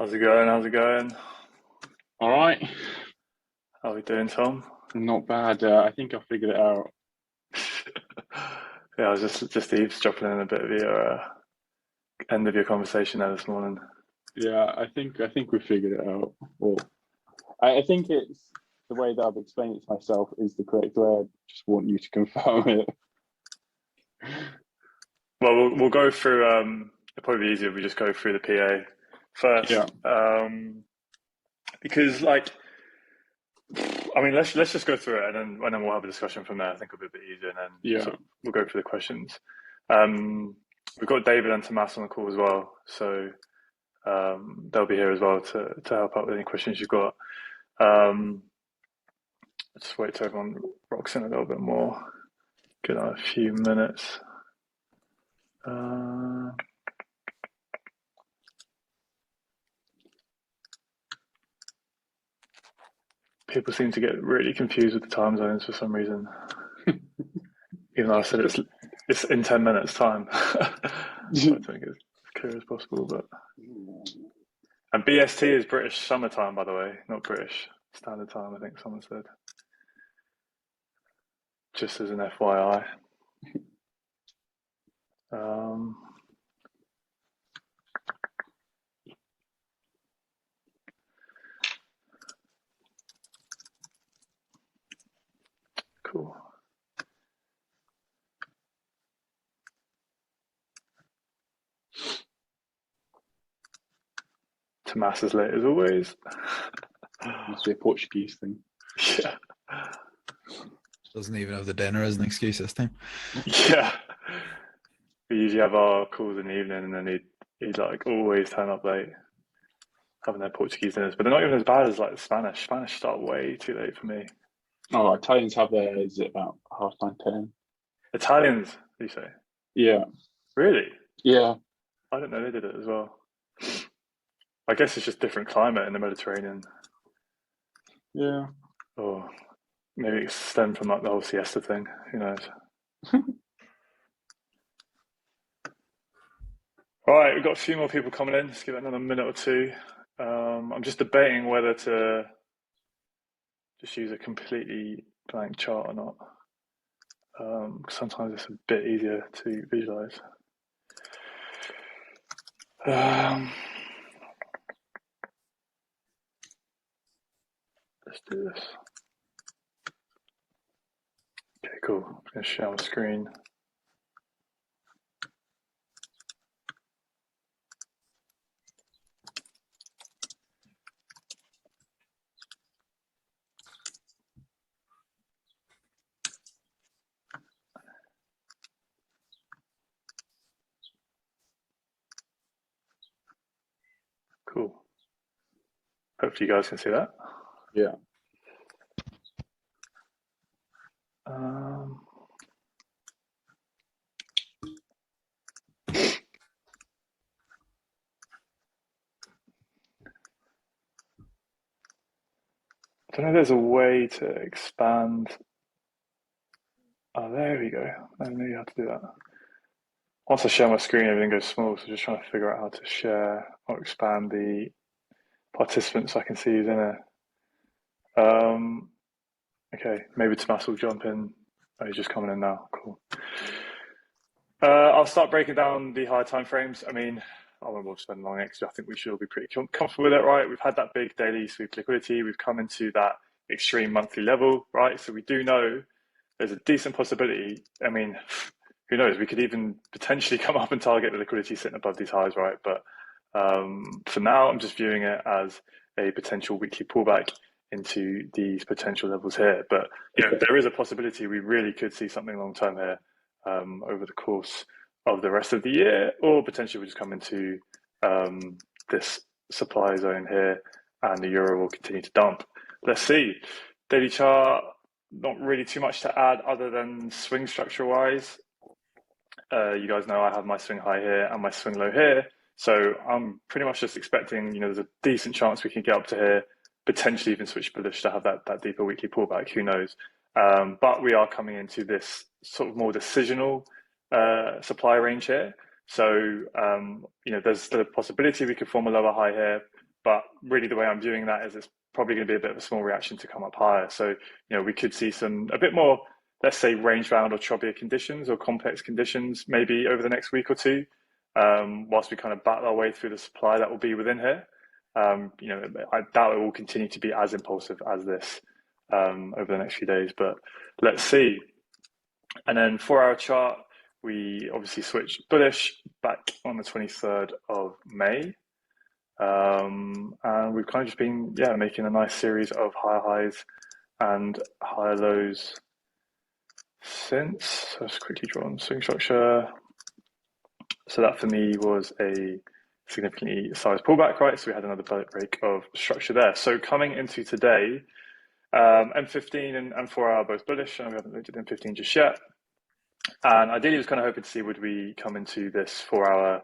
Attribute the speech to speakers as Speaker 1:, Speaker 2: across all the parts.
Speaker 1: How's it going? How's it going?
Speaker 2: All right,
Speaker 1: How we doing, Tom?
Speaker 2: not bad. I think I figured it out.
Speaker 1: Yeah, I was just eavesdropping in a bit of your end of your conversation there this morning.
Speaker 2: Yeah, I think we figured it out. Well, I think it's the way that I've explained it to myself is the correct way. I just want you to confirm it.
Speaker 1: Well, we'll go through. It'll probably be easier if we just go through the PA
Speaker 2: Yeah,
Speaker 1: first, because I mean, let's just go through it, and then we'll have a discussion from there. I think it'll be a bit easier, and then
Speaker 2: yeah,
Speaker 1: sort of we'll go through the questions. Um, we've got David and Tomas on the call as well, so they'll be here as well to help out with any questions you've got. Um, Just wait till everyone rocks in a little bit more. Give that a few minutes. Uh, People seem to get really confused with the time zones for some reason. Even though I said it's in 10 minutes time. Try to make it as clear as possible. But and BST is British summertime, by the way, not British Standard Time. I think someone said. Just as an FYI. Um, cool. Tomas is late as always.
Speaker 2: must be a Portuguese thing.
Speaker 1: Yeah.
Speaker 3: Doesn't even have the dinner as an excuse this time.
Speaker 1: Yeah. We usually have our calls in the evening, and then he'd like always turn up late, having their Portuguese dinners. But they're not even as bad as like the Spanish. Spanish start way too late for me.
Speaker 2: Oh, Italians have theirs at about 9:30, 10.
Speaker 1: Italians, you say?
Speaker 2: Yeah,
Speaker 1: Really?
Speaker 2: yeah,
Speaker 1: I didn't know they did it as well. I guess it's just different climate in the Mediterranean,
Speaker 2: yeah.
Speaker 1: or maybe it stemmed from like the whole siesta thing. Who knows? All right, we've got a few more people coming in. Let's give it another minute or two. I'm just debating whether to just use a completely blank chart or not. Sometimes it's a bit easier to visualize. Let's do this. Okay, cool. I'm going to share my screen. Cool. Hopefully you guys can see that.
Speaker 2: Yeah.
Speaker 1: Um, I don't know if there's a way to expand. Oh, there we go. I knew you had to do that. Once I share my screen, everything goes small, so just trying to figure out how to share or expand the participants I can see who's in it. Okay, maybe Tomas will jump in. Oh, he's just coming in now. Cool. I'll start breaking down the higher time frames. I mean, I won't bother spending long because I think we should all be pretty comfortable with it, right? We've had that big daily sweep liquidity. We've come into that extreme monthly level, right? So we do know there's a decent possibility. I mean, who knows? We could even potentially come up and target the liquidity sitting above these highs, right? But for now, I'm just viewing it as a potential weekly pullback into these potential levels here. But you know, there is a possibility we really could see something long term here over the course of the rest of the year, or potentially we just come into this supply zone here, and the euro will continue to dump. Let's see. Daily chart, not really too much to add other than swing structure wise. You guys know I have my swing high here and my swing low here. So I'm pretty much just expecting, there's a decent chance we can get up to here, potentially even switch bullish to have that deeper weekly pullback. Who knows? But we are coming into this sort of more decisional supply range here. So, there's the possibility we could form a lower high here, But really the way I'm viewing that is it's probably going to be a bit of a small reaction to come up higher. So, we could see a bit more, let's say, range bound or choppier conditions or complex conditions maybe over the next week or two, whilst we kind of battle our way through the supply that will be within here. I doubt it will continue to be as impulsive as this over the next few days, but let's see. And then 4-hour chart, we obviously switched bullish back on the 23rd of May. And we've kind of just been, making a nice series of higher highs and higher lows since. So let's quickly draw on swing structure. So that for me was a significantly sized pullback, right? So we had another break of structure there. So coming into today, M15 and 4-hour both bullish, and we haven't looked at M15 just yet. And ideally, I was kind of hoping to see, would we come into this 4-hour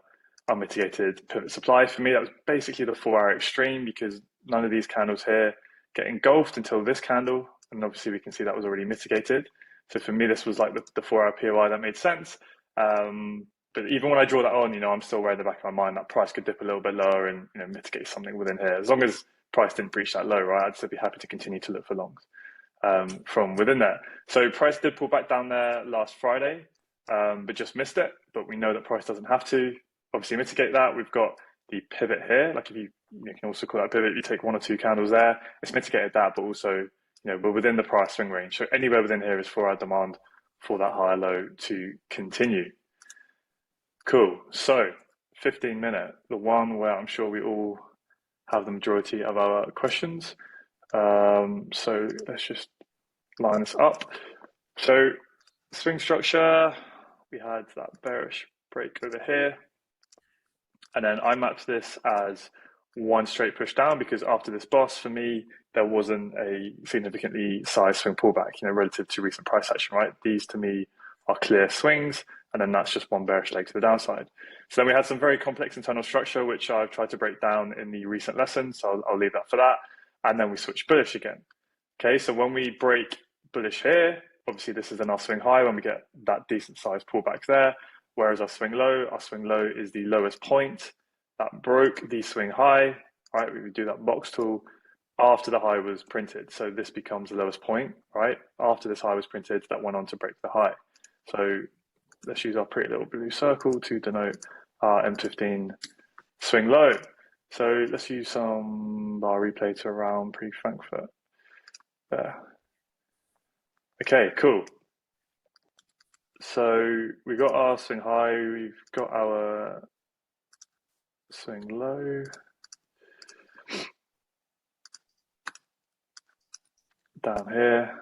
Speaker 1: unmitigated pivot supply? For me, that was basically the 4-hour extreme, because none of these candles here get engulfed until this candle. And obviously, we can see that was already mitigated. So for me, this was like the 4-hour POI that made sense. But even when I draw that on, I'm still aware in the back of my mind that price could dip a little bit lower and mitigate something within here. As long as price didn't breach that low, right, I'd still be happy to continue to look for longs from within there. So price did pull back down there last Friday, but just missed it. But we know that price doesn't have to obviously mitigate that. We've got the pivot here. Like if you can also call that pivot, you take 1 or 2 candles there, it's mitigated that, but also we're within the price swing range. So anywhere within here is 4-hour demand for that higher low to continue. Cool. So 15-minute, the one where I'm sure we all have the majority of our questions. So let's just line this up. So swing structure, we had that bearish break over here. And then I mapped this as one straight push down, because after this boss, for me, there wasn't a significantly sized swing pullback, relative to recent price action, right? These to me are clear swings, and then that's just one bearish leg to the downside. So then we had some very complex internal structure, which I've tried to break down in the recent lesson, so I'll leave that for that. And then we switch bullish again. Okay, so when we break bullish here, obviously this is then our swing high when we get that decent sized pullback there, whereas our swing low is the lowest point that broke the swing high, right? We would do that box tool after the high was printed. So this becomes the lowest point, right? After this high was printed, that went on to break the high. So let's use our pretty little blue circle to denote our M15 swing low. So let's use some bar replay to around pre-Frankfurt there. Okay, cool. So we got our swing high, we've got our swing low. Down here.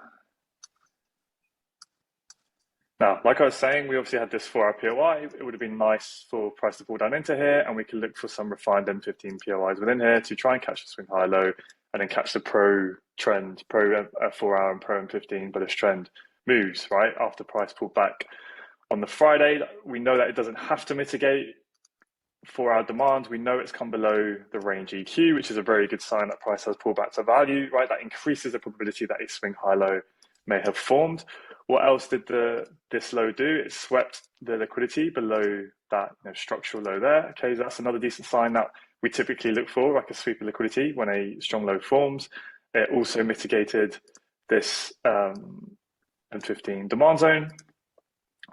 Speaker 1: Now, like I was saying, we obviously had this 4-hour POI. It would have been nice for price to fall down into here, and we can look for some refined M15 POIs within here to try and catch the swing high low, and then catch the pro trend, pro 4-hour and pro M15 bullish trend moves, right? After price pulled back on the Friday, we know that it doesn't have to mitigate 4-hour demand. We know it's come below the range EQ, which is a very good sign that price has pulled back to value, right? That increases the probability that a swing high low may have formed. What else did this low do? It swept the liquidity below that structural low there. Okay, so that's another decent sign that we typically look for, like a sweep of liquidity when a strong low forms. It also mitigated this M15 demand zone,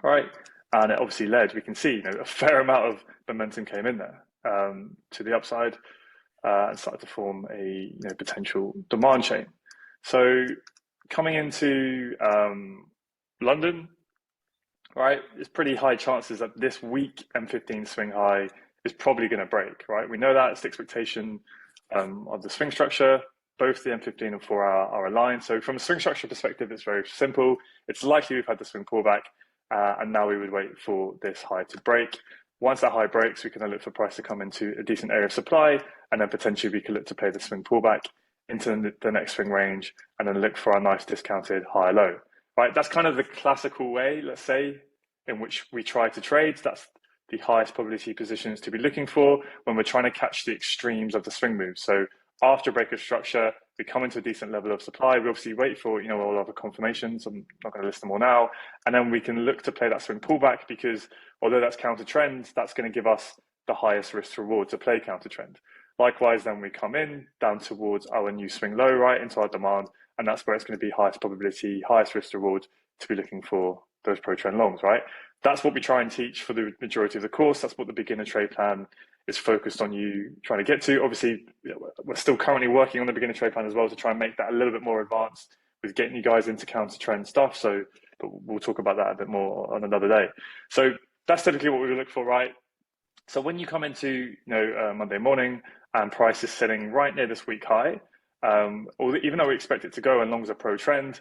Speaker 1: right? And it obviously led, we can see, a fair amount of momentum came in there to the upside and started to form a potential demand chain. So coming into London, right, there's pretty high chances that this weak M15 swing high is probably going to break, right? We know that it's the expectation of the swing structure. Both the M15 and 4-hour are aligned. So from a swing structure perspective, it's very simple. It's likely we've had the swing pullback, and now we would wait for this high to break. Once that high breaks, we can then look for price to come into a decent area of supply, and then potentially we can look to play the swing pullback into the next swing range, and then look for our nice discounted high low. Right, that's kind of the classical way, let's say, in which we try to trade. That's the highest probability positions to be looking for when we're trying to catch the extremes of the swing move. So after break of structure, we come into a decent level of supply. We obviously wait for all other confirmations. I'm not going to list them all now, and then we can look to play that swing pullback, because although that's counter trend, that's going to give us the highest risk to reward to play counter trend. Likewise, then we come in down towards our new swing low, right, into our demand, and that's where it's going to be highest probability, highest risk reward to be looking for those pro trend longs, right? That's what we try and teach for the majority of the course. That's what the beginner trade plan is focused on you trying to get to. Obviously, we're still currently working on the beginner trade plan as well to try and make that a little bit more advanced with getting you guys into counter trend stuff. So, but we'll talk about that a bit more on another day. So that's typically what we look for, right? So when you come into Monday morning and price is sitting right near this week high, or even though we expect it to go and longs are pro trend,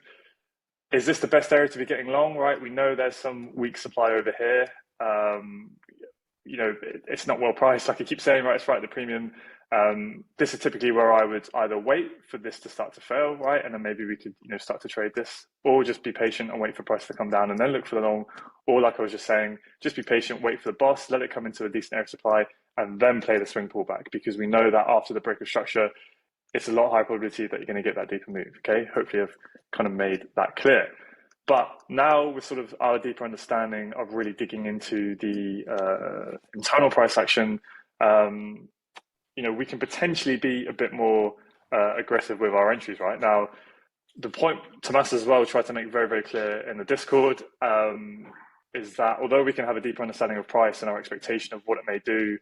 Speaker 1: is this the best area to be getting long, right? We know there's some weak supply over here. It's not well priced, like I keep saying, right? It's right at the premium. This is typically where I would either wait for this to start to fail, right? And then maybe we could, start to trade this, or just be patient and wait for price to come down and then look for the long. Or like I was just saying, just be patient, wait for the boss, let it come into a decent area of supply, and then play the swing pullback, because we know that after the break of structure, it's a lot higher probability that you're going to get that deeper move. Okay, hopefully I've kind of made that clear. But now with sort of our deeper understanding of really digging into the internal price action, we can potentially be a bit more aggressive with our entries. Right now, the point Tomas as well tried to make very, very clear in the Discord is that although we can have a deeper understanding of price and our expectation of what it may do,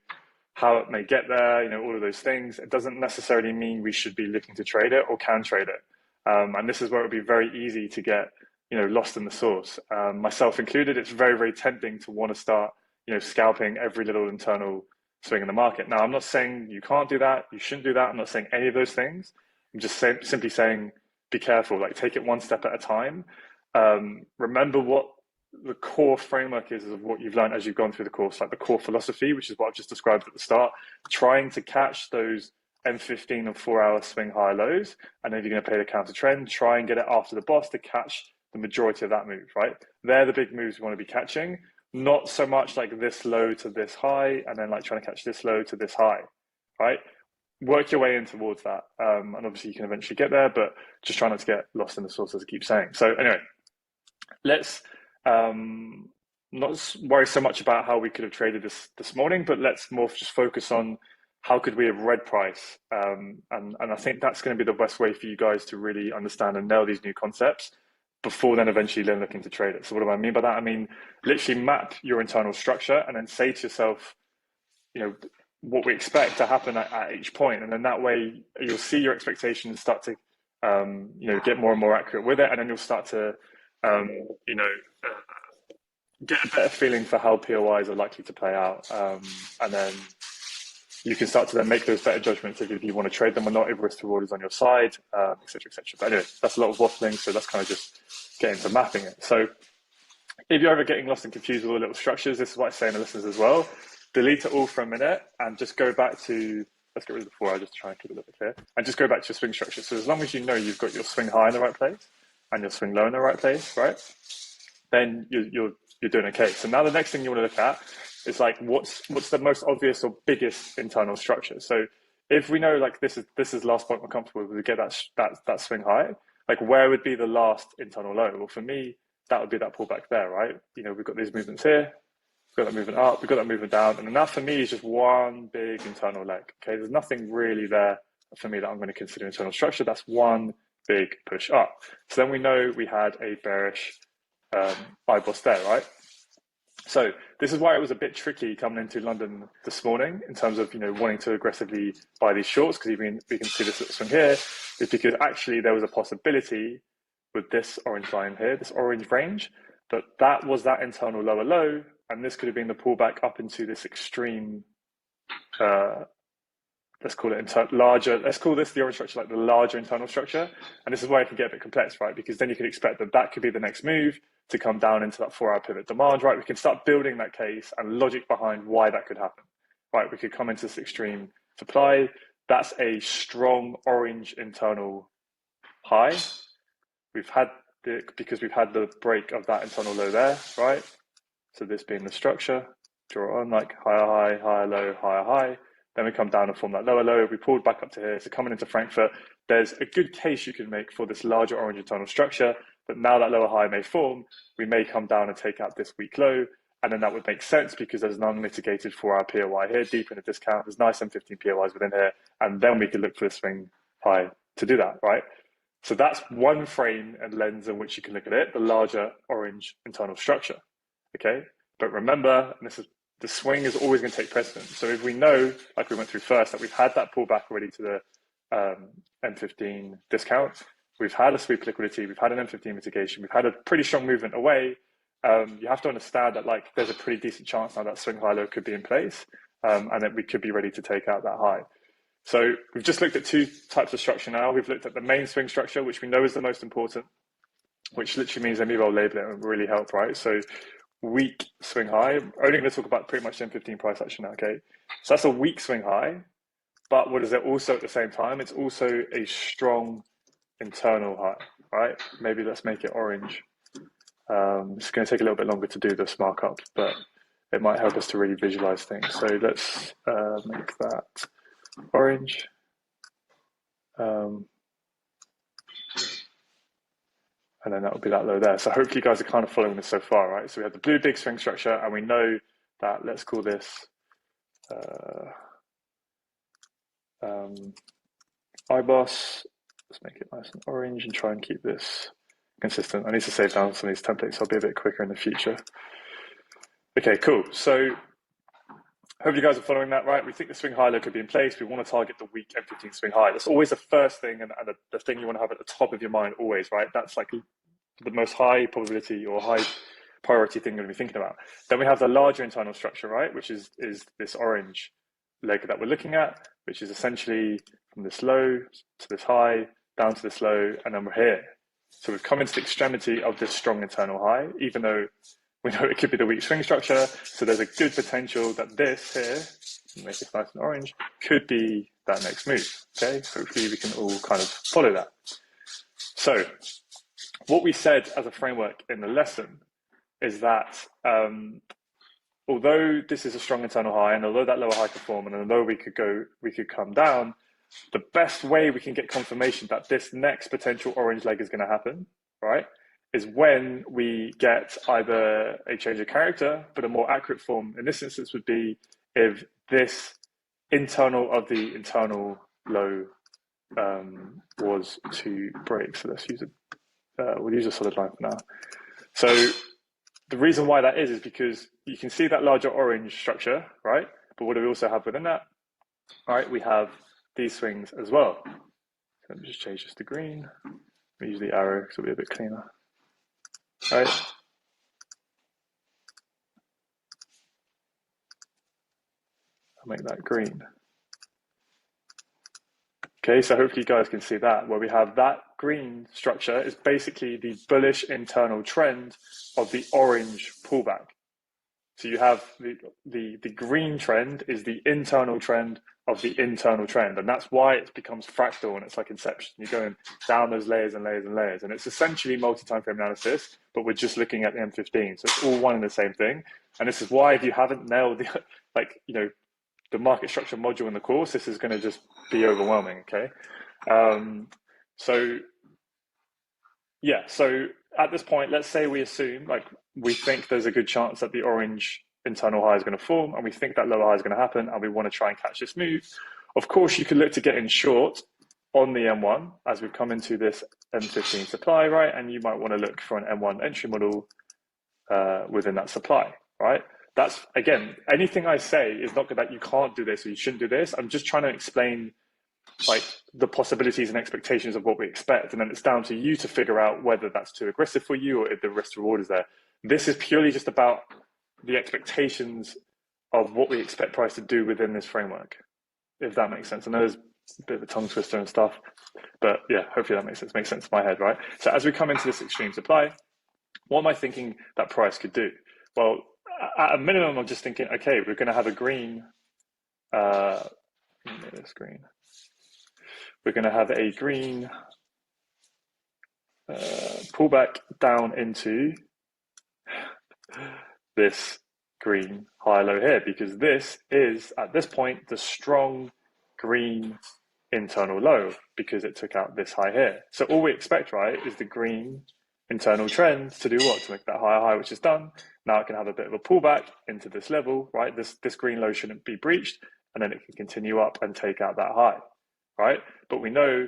Speaker 1: how it may get there, all of those things, it doesn't necessarily mean we should be looking to trade it or can trade it. And this is where it would be very easy to get, lost in the sauce. Myself included, it's very, very tempting to want to start, scalping every little internal swing in the market. Now, I'm not saying you can't do that, you shouldn't do that. I'm not saying any of those things. I'm just simply saying, be careful, like take it one step at a time. Remember what the core framework is of what you've learned as you've gone through the course, like the core philosophy, which is what I've just described at the start, trying to catch those M15 and 4-hour swing high lows. And then if you're going to play the counter trend, try and get it after the boss to catch the majority of that move, right? They're the big moves we want to be catching, not so much like this low to this high and then like trying to catch this low to this high, right? Work your way in towards that. And obviously you can eventually get there, but just try not to get lost in the sauce, as I keep saying. So anyway, let's not worry so much about how we could have traded this morning, but let's more just focus on how could we have read price. And I think that's going to be the best way for you guys to really understand and nail these new concepts before then eventually then looking to trade it. So what do I mean by that? I mean, literally map your internal structure and then say to yourself, what we expect to happen at each point. And then that way you'll see your expectations start to, get more and more accurate with it. And then you'll start to, get a better feeling for how POIs are likely to play out. And then you can start to then make those better judgments if you want to trade them or not, if risk reward is on your side, et cetera, et cetera. But anyway, that's a lot of waffling. So let's kind of just get into mapping it. So if you're ever getting lost and confused with all the little structures, this is what I say in the listeners as well. Delete it all for a minute and just go back to, let's get rid of the 4 hour just to try and keep it a little bit clear, and just go back to your swing structure. So as long as you know you've got your swing high in the right place and your swing low in the right place, right, then you're doing okay. So now the next thing you want to look at is like what's the most obvious or biggest internal structure. So if we know like this is the last point we're comfortable with, we get that swing high, like where would be the last internal low? Well, for me, that would be that pullback there, right? We've got these movements here, we've got that movement up, we've got that movement down, and then that for me is just one big internal leg. Okay, there's nothing really there for me that I'm going to consider internal structure. That's one big push up. So then we know we had a bearish IBOS there, right? So this is why it was a bit tricky coming into London this morning in terms of wanting to aggressively buy these shorts, because even we can see this little swing here, is because actually there was a possibility with this orange line here, this orange range, that was that internal lower low, and this could have been the pullback up into this extreme. Let's call it larger. Let's call this the orange structure, like the larger internal structure. And this is where it can get a bit complex, right? Because then you can expect that could be the next move to come down into that 4 hour pivot demand, right? We can start building that case and logic behind why that could happen, right? We could come into this extreme supply. That's a strong orange internal high. Because we've had the break of that internal low there, right? So this being the structure, draw on like higher high, higher low, higher high. Then we come down and form that lower low. We pulled back up to here. So coming into Frankfurt, there's a good case you can make for this larger orange internal structure. But now that lower high may form, we may come down and take out this weak low. And then that would make sense because there's an unmitigated 4-hour POI here, deep in the discount. There's nice M15 POIs within here. And then we could look for the swing high to do that, right? So that's one frame and lens in which you can look at it, the larger orange internal structure, okay? But remember, and this is, the swing is always going to take precedence. So if we know, like we went through first, that we've had that pullback already to the M15 discount, we've had a sweep liquidity, we've had an M15 mitigation, we've had a pretty strong movement away, you have to understand that like there's a pretty decent chance now that swing high low could be in place, and that we could be ready to take out that high. So we've just looked at two types of structure now. We've looked at the main swing structure, which we know is the most important, which literally means let me well label it and really help, right? So weak swing high. I'm only going to talk about pretty much the M15 price action now, okay? So that's a weak swing high, but what is it also at the same time? It's also a strong internal high, right? Maybe let's make it orange. It's going to take a little bit longer to do this markup, but it might help us to really visualize things. So let's make that orange. And then that would be that low there. So hopefully you guys are kind of following this so far, right? So we have the blue big swing structure, and we know that, let's call this IBOS. Let's make it nice and orange and try and keep this consistent. I need to save down some of these templates, so I'll be a bit quicker in the future. Okay, cool. So hope you guys are following that, right? We think the swing high low could be in place. We want to target the weak M15 swing high. That's always the first thing and the thing you want to have at the top of your mind always, right? That's like the most high probability or high priority thing you're going to be thinking about. Then we have the larger internal structure, right? Which is this orange leg that we're looking at, which is essentially from this low to this high, down to this low, and then we're here. So we've come into the extremity of this strong internal high, even though we know it could be the weak swing structure. So there's a good potential that this here, make this nice and orange, could be that next move, okay? Hopefully we can all kind of follow that. So what we said as a framework in the lesson is that although this is a strong internal high, and although that lower high could form, and although we could come down, the best way we can get confirmation that this next potential orange leg is going to happen, right, is when we get either a change of character, but a more accurate form in this instance would be if this internal of the internal low was to break. So let's use we'll use a solid line for now. So the reason why that is because you can see that larger orange structure, right? But what do we also have within that? All right, we have these swings as well. So let me just change this to green. We use the arrow because it'll be a bit cleaner. All right. I'll make that green. Okay, so hopefully you guys can see that, where we have that green structure is basically the bullish internal trend of the orange pullback. So you have the green trend is the internal trend of the internal trend, and that's why it becomes fractal and it's like Inception. You're going down those layers and layers and layers, and it's essentially multi-time frame analysis, but we're just looking at the M15, so it's all one and the same thing. And this is why if you haven't nailed the the market structure module in the course, this is going to just be overwhelming. Okay, so at this point, let's say we assume, like, we think there's a good chance that the orange internal high is going to form, and we think that lower high is going to happen, and we want to try and catch this move. Of course, you could look to get in short on the M1 as we've come into this M15 supply, right? And you might want to look for an M1 entry model within that supply, right? That's, again, anything I say is not that you can't do this or you shouldn't do this. I'm just trying to explain like the possibilities and expectations of what we expect, and then it's down to you to figure out whether that's too aggressive for you or if the risk reward is there. This is purely just about the expectations of what we expect price to do within this framework, if that makes sense. I know there's a bit of a tongue twister and stuff, but yeah, hopefully that makes sense. Makes sense in my head, right? So as we come into this extreme supply, what am I thinking that price could do? Well, at a minimum, I'm just thinking, okay, we're going to have a green. This green. We're going to have a green pullback down into this green high low here, because this is at this point the strong green internal low because it took out this high here. So all we expect, right, is the green internal trend to do what? To make that higher high, which is done. Now it can have a bit of a pullback into this level, right? This green low shouldn't be breached, and then it can continue up and take out that high, right? But we know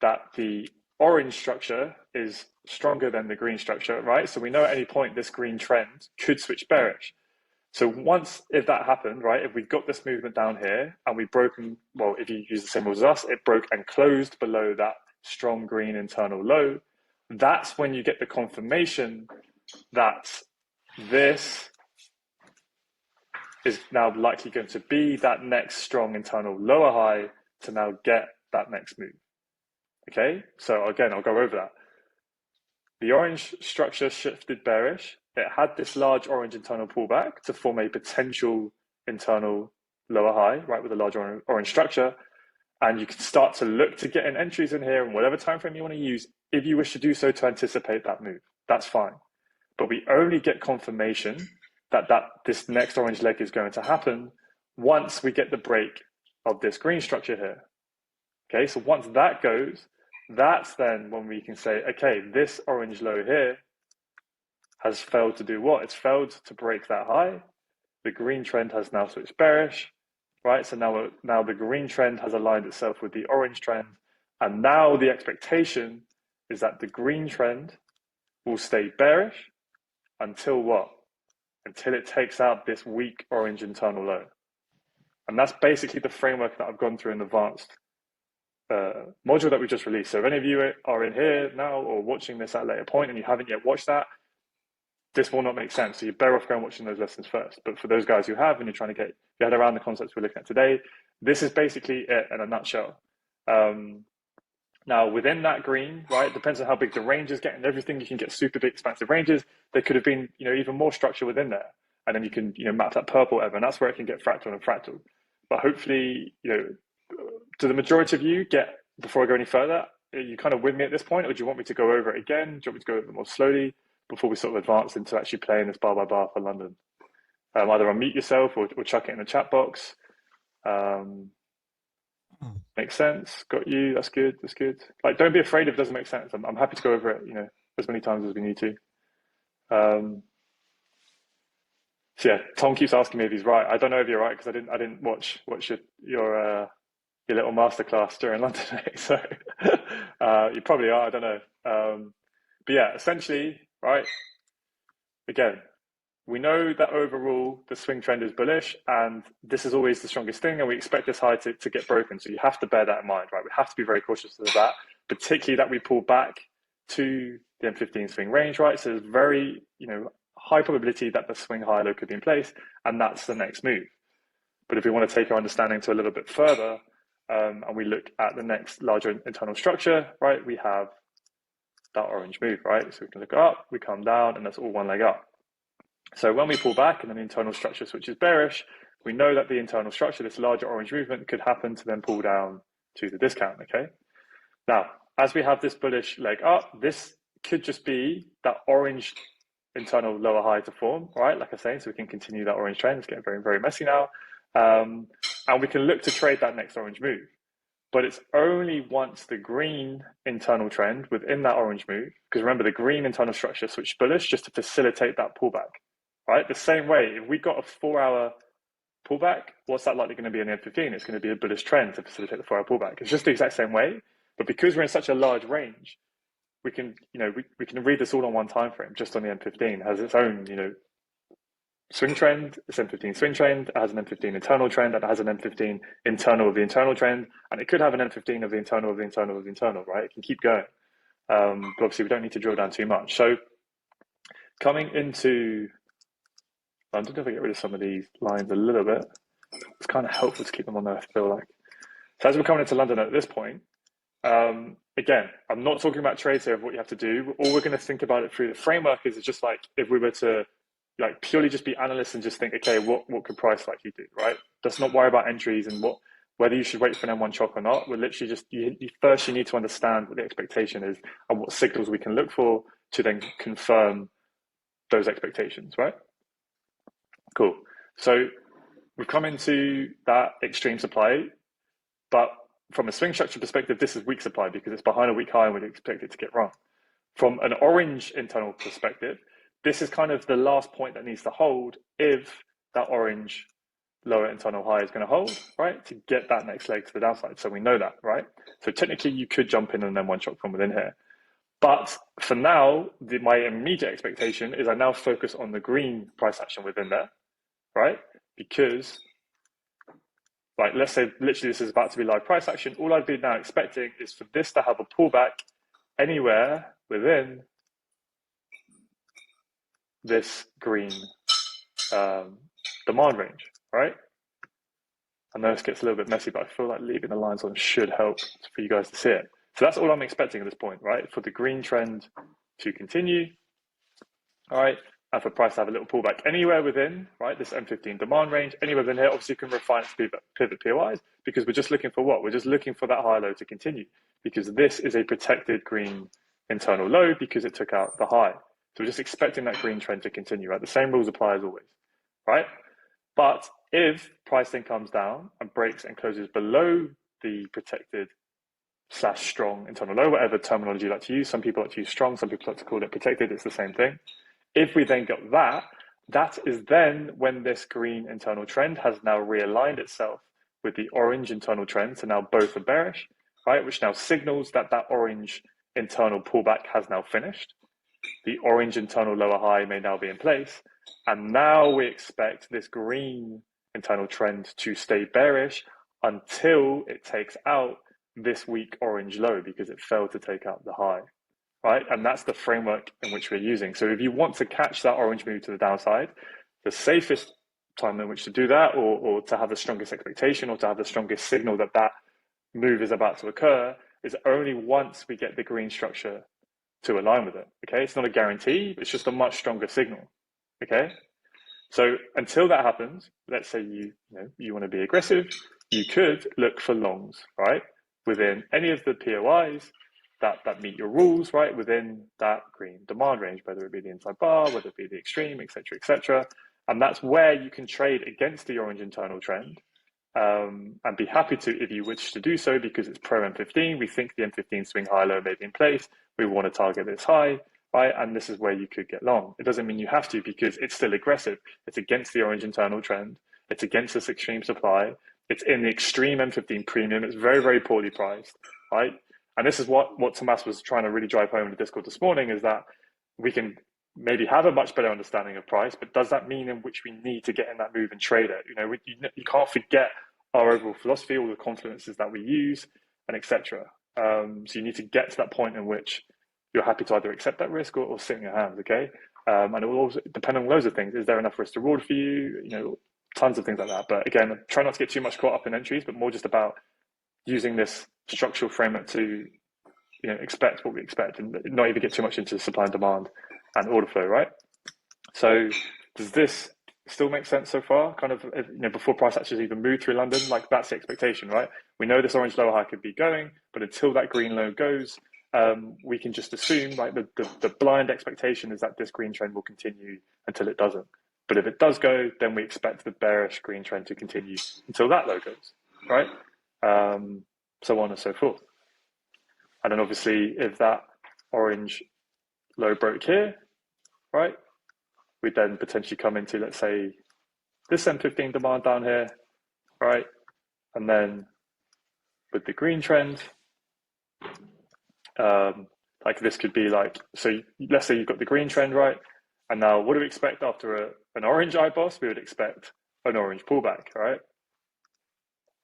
Speaker 1: that the orange structure is stronger than the green structure, right? So we know at any point this green trend could switch bearish. So once, if that happened, right, if we got this movement down here and we broken, well, if you use the same rules as us, it broke and closed below that strong green internal low, that's when you get the confirmation that this is now likely going to be that next strong internal lower high to now get that next move. Okay, so again, I'll go over that. The orange structure shifted bearish. It had this large orange internal pullback to form a potential internal lower high, right, with a large orange structure. And you can start to look to get in entries in here and whatever time frame you want to use, if you wish to do so, to anticipate that move. That's fine. But we only get confirmation that this next orange leg is going to happen once we get the break of this green structure here. Okay, so once that goes, that's then when we can say, okay, this orange low here has failed to do what? It's failed to break that high. The green trend has now switched bearish, right? So now the green trend has aligned itself with the orange trend. And now the expectation is that the green trend will stay bearish until what? Until it takes out this weak orange internal low. And that's basically the framework that I've gone through in the advanced module that we just released. So if any of you are in here now or watching this at a later point and you haven't yet watched that, this will not make sense. So you're better off going watching those lessons first. But for those guys who have and you're trying to get your head around the concepts we're looking at today, this is basically it in a nutshell. Now within that green, right, it depends on how big the range is getting. Everything, you can get super big expansive ranges. There could have been, even more structure within there. And then you can, map that purple ever, and that's where it can get fractal and fractal. But hopefully, do the majority of you get, before I go any further, are you kind of with me at this point, or do you want me to go over it again? Do you want me to go over it more slowly before we sort of advance into actually playing this bar by bar for London? Either unmute yourself or chuck it in the chat box. Makes sense. Got you. That's good. That's good. Like, don't be afraid if it doesn't make sense. I'm happy to go over it, as many times as we need to. So yeah, Tom keeps asking me if he's right. I don't know if you're right because I didn't watch your little masterclass during London Day. So you probably are. I don't know. But yeah, essentially, right. Again, we know that overall the swing trend is bullish, and this is always the strongest thing, and we expect this high to get broken. So you have to bear that in mind, right? We have to be very cautious of that, particularly that we pull back to the M15 swing range, right? So there's very, high probability that the swing high low could be in place, and that's the next move. But if we want to take our understanding to a little bit further, and we look at the next larger internal structure, right? We have that orange move, right? So we can look up, we come down, and that's all one leg up. So when we pull back and then the internal structure switches bearish, we know that the internal structure, this larger orange movement, could happen to then pull down to the discount, okay? Now, as we have this bullish leg up, this could just be that orange internal lower high to form, right? Like I say, so we can continue that orange trend. It's getting very, very messy now. And we can look to trade that next orange move. But it's only once the green internal trend within that orange move, because remember the green internal structure switched bullish just to facilitate that pullback, right? The same way, if we got a 4-hour pullback, what's that likely going to be in the M15? It's going to be a bullish trend to facilitate the 4-hour pullback. It's just the exact same way, but because we're in such a large range, we can, we can read this all on one time frame, just on the M15. It has its own, swing trend, it's M15 swing trend, it has an M15 internal trend, and it has an M15 internal of the internal trend, and it could have an M15 of the internal of the internal of the internal, right? It can keep going. But obviously we don't need to drill down too much. So coming into London, if I get rid of some of these lines a little bit, it's kind of helpful to keep them on there, I feel like. So as we're coming into London at this point, again, I'm not talking about trades here of what you have to do. All we're going to think about it through the framework is just like if we were to purely just be analysts and just think, okay, what could price likely do, right? Let's not worry about entries and whether you should wait for an M1 chock or not. We're literally just, you need to understand what the expectation is and what signals we can look for to then confirm those expectations, right? Cool. So we've come into that extreme supply, but from a swing structure perspective, this is weak supply because it's behind a weak high and we'd expect it to get wrong. from an orange internal perspective, this is kind of the last point that needs to hold if that orange lower internal high is going to hold, right, to get that next leg to the downside. So we know that, right? So technically you could jump in and then one shot from within here. But for now, my immediate expectation is I now focus on the green price action within there, right? Because, like, let's say literally this is about to be live price action. All I'd be now expecting is for this to have a pullback anywhere within this green demand range, right? I know this gets a little bit messy, but I feel like leaving the lines on should help for you guys to see it. So that's all I'm expecting at this point, right? For the green trend to continue, all right, and for price to have a little pullback anywhere within, right, this M15 demand range, anywhere within here. Obviously, you can refine it to pivot POIs because we're just looking for what? We're just looking for that high low to continue because this is a protected green internal low because it took out the high. So we're just expecting that green trend to continue, right? The same rules apply as always, right? But if price then comes down and breaks and closes below the protected / strong internal low, whatever terminology you like to use. Some people like to use strong, some people like to call it protected. It's the same thing. If we then got that, that is then when this green internal trend has now realigned itself with the orange internal trend. So now both are bearish, right? Which now signals that that orange internal pullback has now finished. The orange internal lower high may now be in place. And now we expect this green internal trend to stay bearish until it takes out this weak orange low because it failed to take out the high, right? And that's the framework in which we're using. So if you want to catch that orange move to the downside, the safest time in which to do that, or to have the strongest expectation, or to have the strongest signal that that move is about to occur, is only once we get the green structure to align with it, okay? It's not a guarantee, it's just a much stronger signal, okay? So until that happens, let's say you want to be aggressive, you could look for longs, right? Within any of the POIs that meet your rules, right? Within that green demand range, whether it be the inside bar, whether it be the extreme, etc., etc. And that's where you can trade against the orange internal trend, and be happy to if you wish to do so because it's pro M15. We think the M15 swing high low may be in place. We want to target this high, right? And this is where you could get long. It doesn't mean you have to because it's still aggressive. It's against the orange internal trend. It's against this extreme supply. It's in the extreme M15 premium. It's very, very poorly priced, right? And this is what Tomas was trying to really drive home in the Discord this morning, is that we can maybe have a much better understanding of price, but does that mean in which we need to get in that move and trade it? You can't forget our overall philosophy, all the confidences that we use, and etc. So you need to get to that point in which you're happy to either accept that risk or sit in your hands, okay? And it will also depend on loads of things. Is there enough risk to reward for you? Tons of things like that. But again, try not to get too much caught up in entries, but more just about using this structural framework to expect what we expect and not even get too much into supply and demand and order flow, right? So does this still make sense so far? Kind of, before price actually even moved through London, like that's the expectation, right? We know this orange lower high could be going, but until that green low goes, we can just assume like the blind expectation is that this green trend will continue until it doesn't. But if it does go, then we expect the bearish green trend to continue until that low goes, right? So on and so forth. And then obviously, if that orange low broke here, right, we then potentially come into, let's say, this M15 demand down here, right? And then with the green trend, like this could be like, so let's say you've got the green trend, right? And now what do we expect after an orange IBOS? We would expect an orange pullback, right?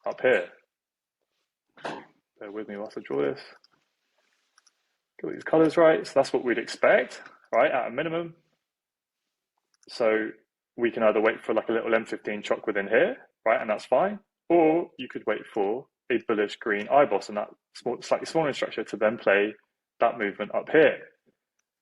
Speaker 1: Up here. Bear with me whilst I draw this. Get these colors right. So that's what we'd expect, right? At a minimum. So we can either wait for like a little M15 chock within here, right? And that's fine. Or you could wait for a bullish green IBOS and that slightly smaller structure to then play that movement up here.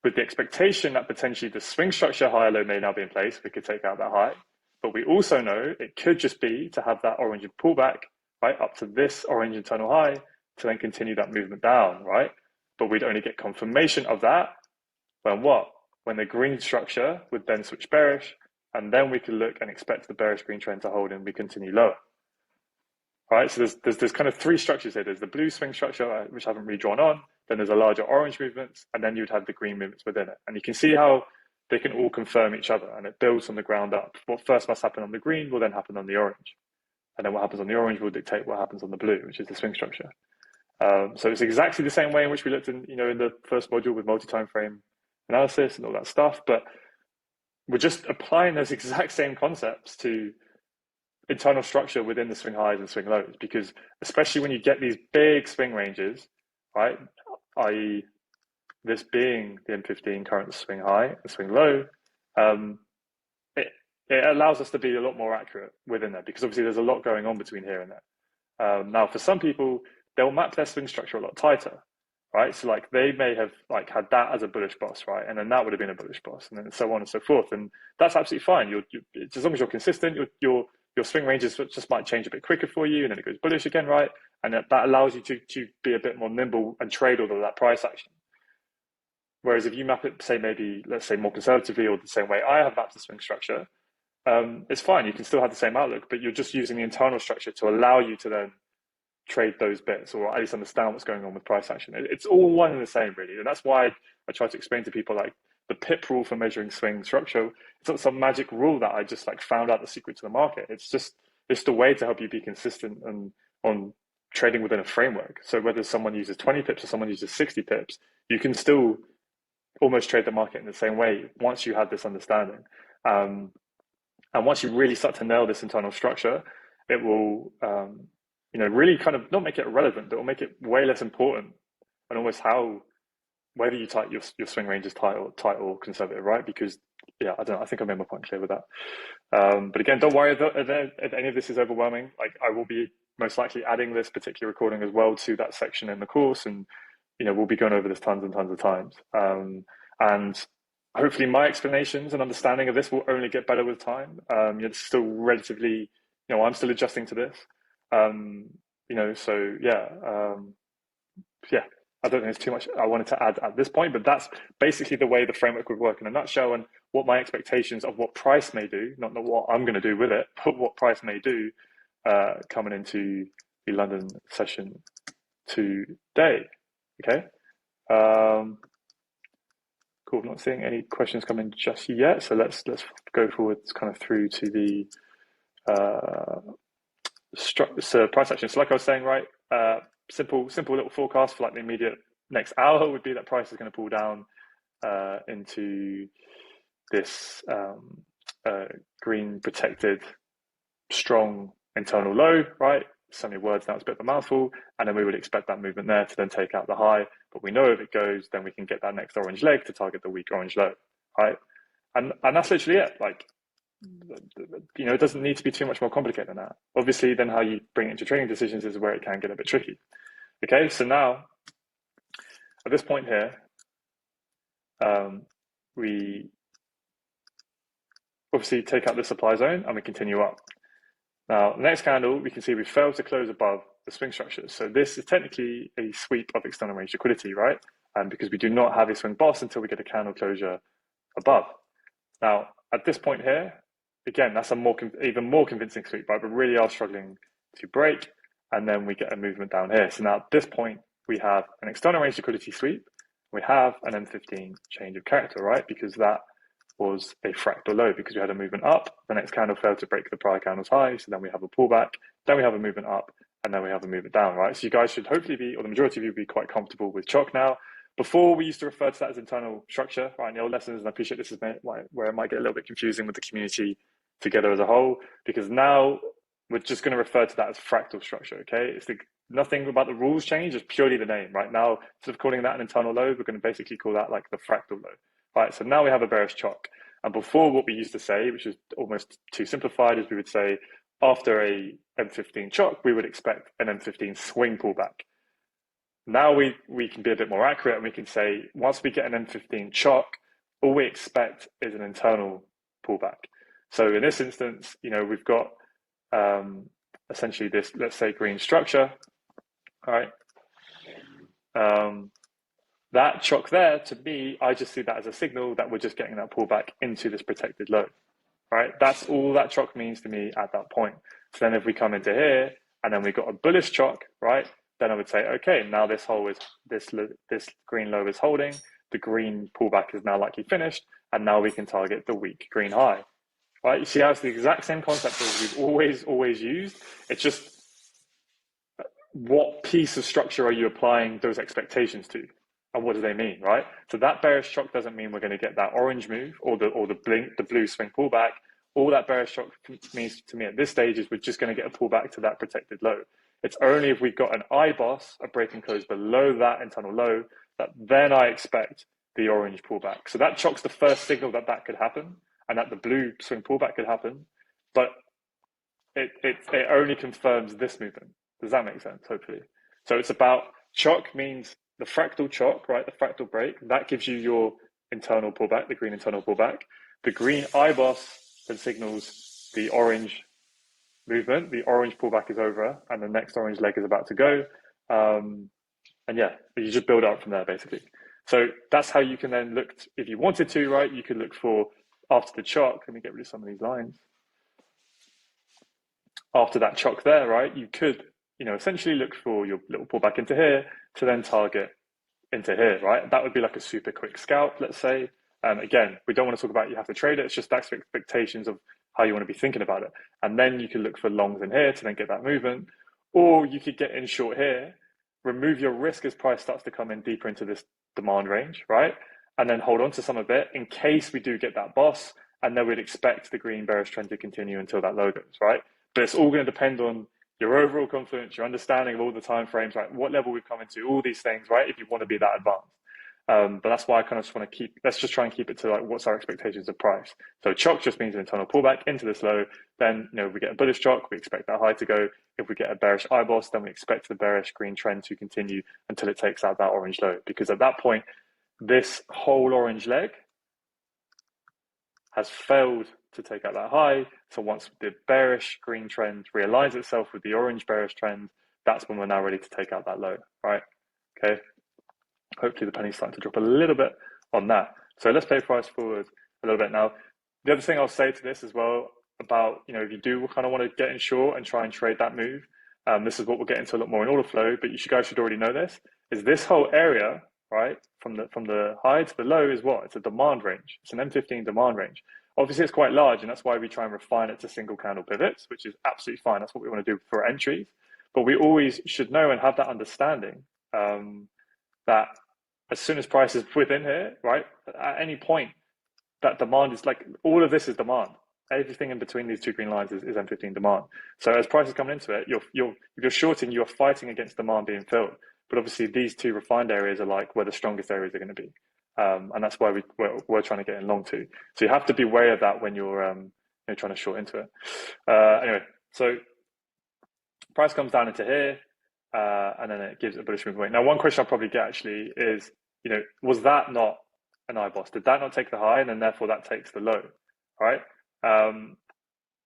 Speaker 1: With the expectation that potentially the swing structure higher low may now be in place, we could take out that high. But we also know it could just be to have that orange pullback, right, up to this orange internal high to then continue that movement down, right? But we'd only get confirmation of that when what? When the green structure would then switch bearish, and then we could look and expect the bearish green trend to hold and we continue lower. right? So there's kind of three structures here. There's the blue swing structure, which I haven't redrawn on. Then there's a larger orange movements, and then you'd have the green movements within it. And you can see how they can all confirm each other, and it builds from the ground up. What first must happen on the green will then happen on the orange, and then what happens on the orange will dictate what happens on the blue, which is the swing structure. So it's exactly the same way in which we looked in, in the first module with multi-time frame analysis and all that stuff, but we're just applying those exact same concepts to internal structure within the swing highs and swing lows, because especially when you get these big swing ranges, right, i.e. this being the M15 current swing high and swing low, it allows us to be a lot more accurate within there, because obviously there's a lot going on between here and there. Now, for some people, they'll map their swing structure a lot tighter, right? So like they may have like had that as a bullish boss, right? And then that would have been a bullish boss, and then so on and so forth. And that's absolutely fine. You're as long as you're consistent, your swing ranges just might change a bit quicker for you, and then it goes bullish again, right? And that allows you to be a bit more nimble and trade all of that price action. Whereas if you map it, say maybe, let's say more conservatively, or the same way I have mapped the swing structure, it's fine. You can still have the same outlook, but you're just using the internal structure to allow you to then trade those bits, or at least understand what's going on with price action. It's all one and the same, really. And that's why I try to explain to people like the PIP rule for measuring swing structure. It's not some magic rule that I just like found out the secret to the market. It's just a way to help you be consistent and on trading within a framework. So whether someone uses 20 pips or someone uses 60 pips, you can still almost trade the market in the same way once you have this understanding. And once you really start to nail this internal structure, it will really kind of not make it irrelevant, but it will make it way less important, and almost whether you type your swing range is tight or conservative, right? Because I don't know, I think I made my point clear with that. But again, don't worry if any of this is overwhelming. Like I will be most likely adding this particular recording as well to that section in the course, and we'll be going over this tons and tons of times. And hopefully my explanations and understanding of this will only get better with time. It's still relatively, I'm still adjusting to this. I don't think there's too much I wanted to add at this point, but that's basically the way the framework would work in a nutshell, and what my expectations of what price may do, not what I'm going to do with it, but what price may do coming into the London session today. Okay. Cool. I'm not seeing any questions coming just yet, so let's go forward kind of through to the price action. So like I was saying, right, simple little forecast for like the immediate next hour would be that price is going to pull down into this green protected strong internal low, right? So many words now, it's a bit of a mouthful, and then we would expect that movement there to then take out the high. But we know if it goes, then we can get that next orange leg to target the weak orange low, right? And that's literally it. Like, it doesn't need to be too much more complicated than that. Obviously, then how you bring it into trading decisions is where it can get a bit tricky. Okay, so now at this point here, we obviously take out the supply zone and we continue up. Now, the next candle, we can see we failed to close above the swing structure. So this is technically a sweep of external range liquidity, right? And because we do not have a swing boss until we get a candle closure above. Now, at this point here, again, that's even more convincing sweep, right? We really are struggling to break, and then we get a movement down here. So now at this point, we have an external range liquidity sweep. We have an M15 change of character, right? Because that was a fractal low, because we had a movement up. The next candle failed to break the prior candle's high, so then we have a pullback. Then we have a movement up, and then we have a movement down, right? So you guys should hopefully be, or the majority of you, be quite comfortable with chalk now. Before, we used to refer to that as internal structure, right, in the old lessons, and I appreciate this is where it might get a little bit confusing with the community together as a whole, because now we're just going to refer to that as fractal structure, okay? It's nothing about the rules change, it's purely the name, right? Now, instead of calling that an internal low, we're going to basically call that like the fractal low, right? So now we have a bearish chalk. And before, what we used to say, which is almost too simplified, is we would say after a M15 chalk, we would expect an M15 swing pullback. Now we can be a bit more accurate, and we can say once we get an M15 chalk, all we expect is an internal pullback. So in this instance, we've got essentially this, let's say, green structure, all right? That chalk there, to me, I just see that as a signal that we're just getting that pullback into this protected low, right? That's all that chalk means to me at that point. So then if we come into here and then we got a bullish chock, right? Then I would say, okay, now this green low is holding, the green pullback is now likely finished, and now we can target the weak green high, right? You see how it's the exact same concept as we've always used. It's just what piece of structure are you applying those expectations to, and what do they mean, right? So that bearish shock doesn't mean we're going to get that orange move or the blue swing pullback. All that bearish shock means to me at this stage is we're just going to get a pullback to that protected low. It's only if we've got an IBOS, a break and close below that internal low, that then I expect the orange pullback. So that chock's the first signal that that could happen, and that the blue swing pullback could happen, but it only confirms this movement. Does that make sense? Hopefully. So it's about chock means the fractal chock, right? The fractal break, that gives you your internal pullback, the green internal pullback. The green IBOS then signals the orange movement. The orange pullback is over, and the next orange leg is about to go. And yeah, you just build up from there, basically. So that's how you can then look, if you wanted to, right? You could look for, after the chock, let me get rid of some of these lines. After that chock there, right, you could, essentially look for your little pullback into here to then target into here, right? That would be like a super quick scalp, let's say. Again, we don't want to talk about you have to trade it. It's just that's expectations of how you want to be thinking about it. And then you can look for longs in here to then get that movement. Or you could get in short here, remove your risk as price starts to come in deeper into this demand range, right? And then hold on to some of it in case we do get that boss. And then we'd expect the green bearish trend to continue until that low goes, right? But it's all going to depend on your overall confidence, your understanding of all the time frames, right? What level we've come into, all these things, right? If you want to be that advanced. But that's why I kind of just want to let's just try and keep it to like, what's our expectations of price? So chock just means an internal pullback into this low. Then, we get a bullish chock, we expect that high to go. If we get a bearish IBOS, then we expect the bearish green trend to continue until it takes out that orange low. Because at that point, this whole orange leg has failed to take out that high. So once the bearish green trend realigns itself with the orange bearish trend, that's when we're now ready to take out that low, right? Okay. Hopefully the penny's starting to drop a little bit on that. So let's play price forward a little bit now. The other thing I'll say to this as well about, if you do kind of want to get in short and try and trade that move, this is what we'll get into a lot more in order flow, but you guys should already know this, is this whole area, right, from the high to the low is what? It's a demand range. It's an M15 demand range. Obviously, it's quite large, and that's why we try and refine it to single candle pivots, which is absolutely fine. That's what we want to do for entries. But we always should know and have that understanding that as soon as price is within here, right, at any point, that demand is like, all of this is demand. Everything in between these two green lines is M15 demand. So as price is coming into it, if you're shorting, you're fighting against demand being filled. But obviously, these two refined areas are like where the strongest areas are going to be. And that's why we're trying to get in long too. So you have to be aware of that when you're trying to short into it. Anyway, so price comes down into here, and then it gives a bullish move away. Now, one question I'll probably get actually is, was that not an IBOS? Did that not take the high, and then therefore that takes the low, right?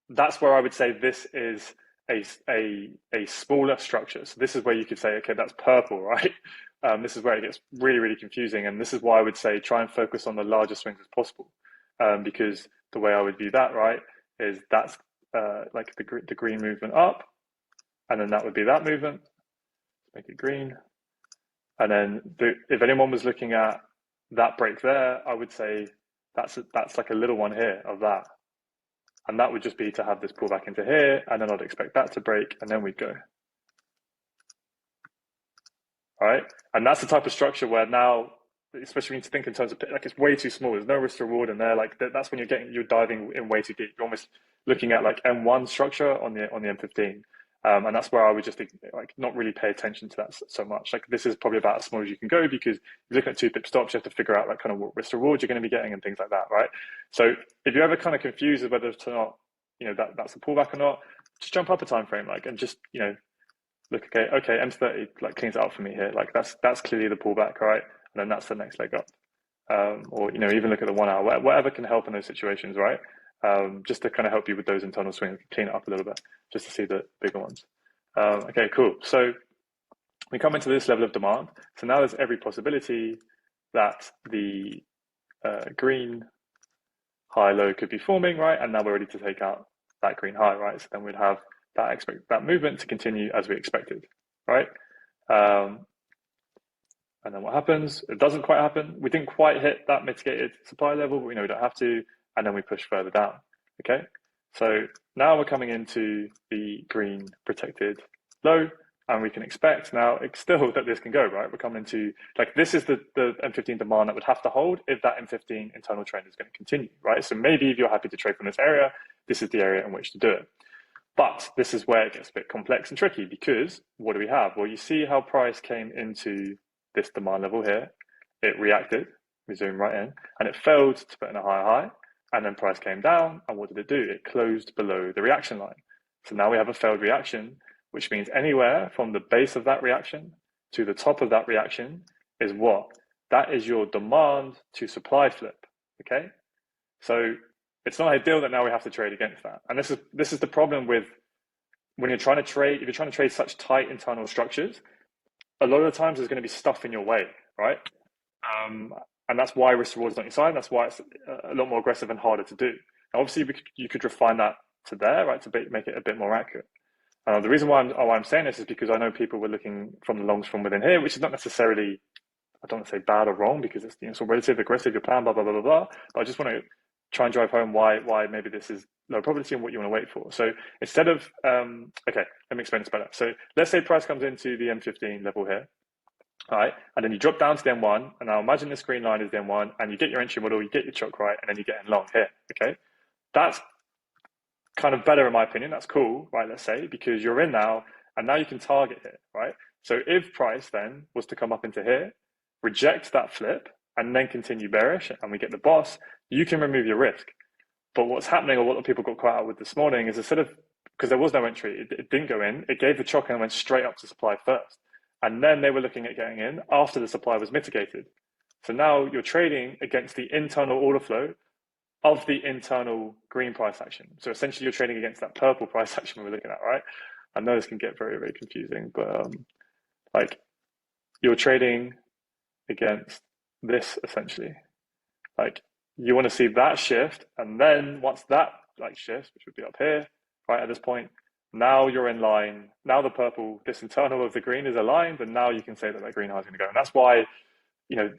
Speaker 1: That's where I would say this is a smaller structure. So this is where you could say, okay, that's purple, right? This is where it gets really, really confusing. And this is why I would say try and focus on the largest swings as possible. Because the way I would view that, right, is that's like the green movement up. And then that would be that movement. Make it green. And then if anyone was looking at that break there, I would say that's like a little one here of that. And that would just be to have this pullback into here. And then I'd expect that to break. And then we'd go. All right. And that's the type of structure where now, especially when you think in terms of like it's way too small. There's no risk to reward in there. Like that's when you're diving in way too deep. You're almost looking at like M1 structure on the M15. And that's where I would just like not really pay attention to that so much. Like this is probably about as small as you can go because you're looking at 2-pip stops. You have to figure out like kind of what risk to reward you're going to be getting and things like that, right? So if you're ever kind of confused as whether it's not, that's a pullback or not, just jump up a time frame, like, and just look. Okay, M30 like cleans it up for me here. Like that's clearly the pullback, right? And then that's the next leg up. Or even look at the 1 hour, whatever can help in those situations, right? Just to kind of help you with those internal swings, clean it up a little bit, just to see the bigger ones. Okay, cool. So we come into this level of demand. So now there's every possibility that the green high low could be forming, right? And now we're ready to take out that green high, right? So then we'd have that movement to continue as we expected, right? And then what happens? It doesn't quite happen. We didn't quite hit that mitigated supply level, but we know we don't have to, and then we push further down. Okay, so now we're coming into the green protected low, and we can expect now still that this can go, right? We're coming into, like, this is the M15 demand that would have to hold if that M15 internal trend is going to continue, right? So maybe if you're happy to trade from this area, this is the area in which to do it. But this is where it gets a bit complex and tricky, because what do we have? Well, you see how price came into this demand level here. It reacted, we zoom right in, and it failed to put in a higher high, and then price came down, and what did it do? It closed below the reaction line. So now we have a failed reaction, which means anywhere from the base of that reaction to the top of that reaction is what? That is your demand to supply flip, okay? So it's not ideal that now we have to trade against that. And this is the problem with when you're trying to trade, if you're trying to trade such tight internal structures, a lot of the times there's going to be stuff in your way, right? And that's why risk reward is on your side. And that's why it's a lot more aggressive and harder to do. Now, obviously, you could refine that to there, right, to make it a bit more accurate. The reason why I'm saying this is because I know people were looking from the longs from within here, which is not necessarily, I don't want to say bad or wrong, because it's, so relative, aggressive, your plan, blah, blah, blah, blah, blah. But I just want to try and drive home why maybe this is low probability and what you want to wait for. So instead of, okay, let me explain this better. So let's say price comes into the M15 level here, all right, and then you drop down to the M1, and now imagine this green line is the M1, and you get your entry model, you get your choke right, and then you get in long here, okay? That's kind of better in my opinion. That's cool, right, let's say, because you're in now, and now you can target here, right? So if price then was to come up into here, reject that flip, and then continue bearish, and we get the boss, you can remove your risk. But what's happening, or what the people got caught out with this morning, is instead of, because there was no entry, it didn't go in, it gave the chock and went straight up to supply first. And then they were looking at getting in after the supply was mitigated. So now you're trading against the internal order flow of the internal green price action. So essentially you're trading against that purple price action we're looking at, right? I know this can get very, very confusing, but like you're trading against this essentially. Like you want to see that shift, and then once that like shifts, which would be up here, right at this point, now you're in line. Now the purple, this internal of the green is aligned, and now you can say that green high is going to go. And that's why, you know,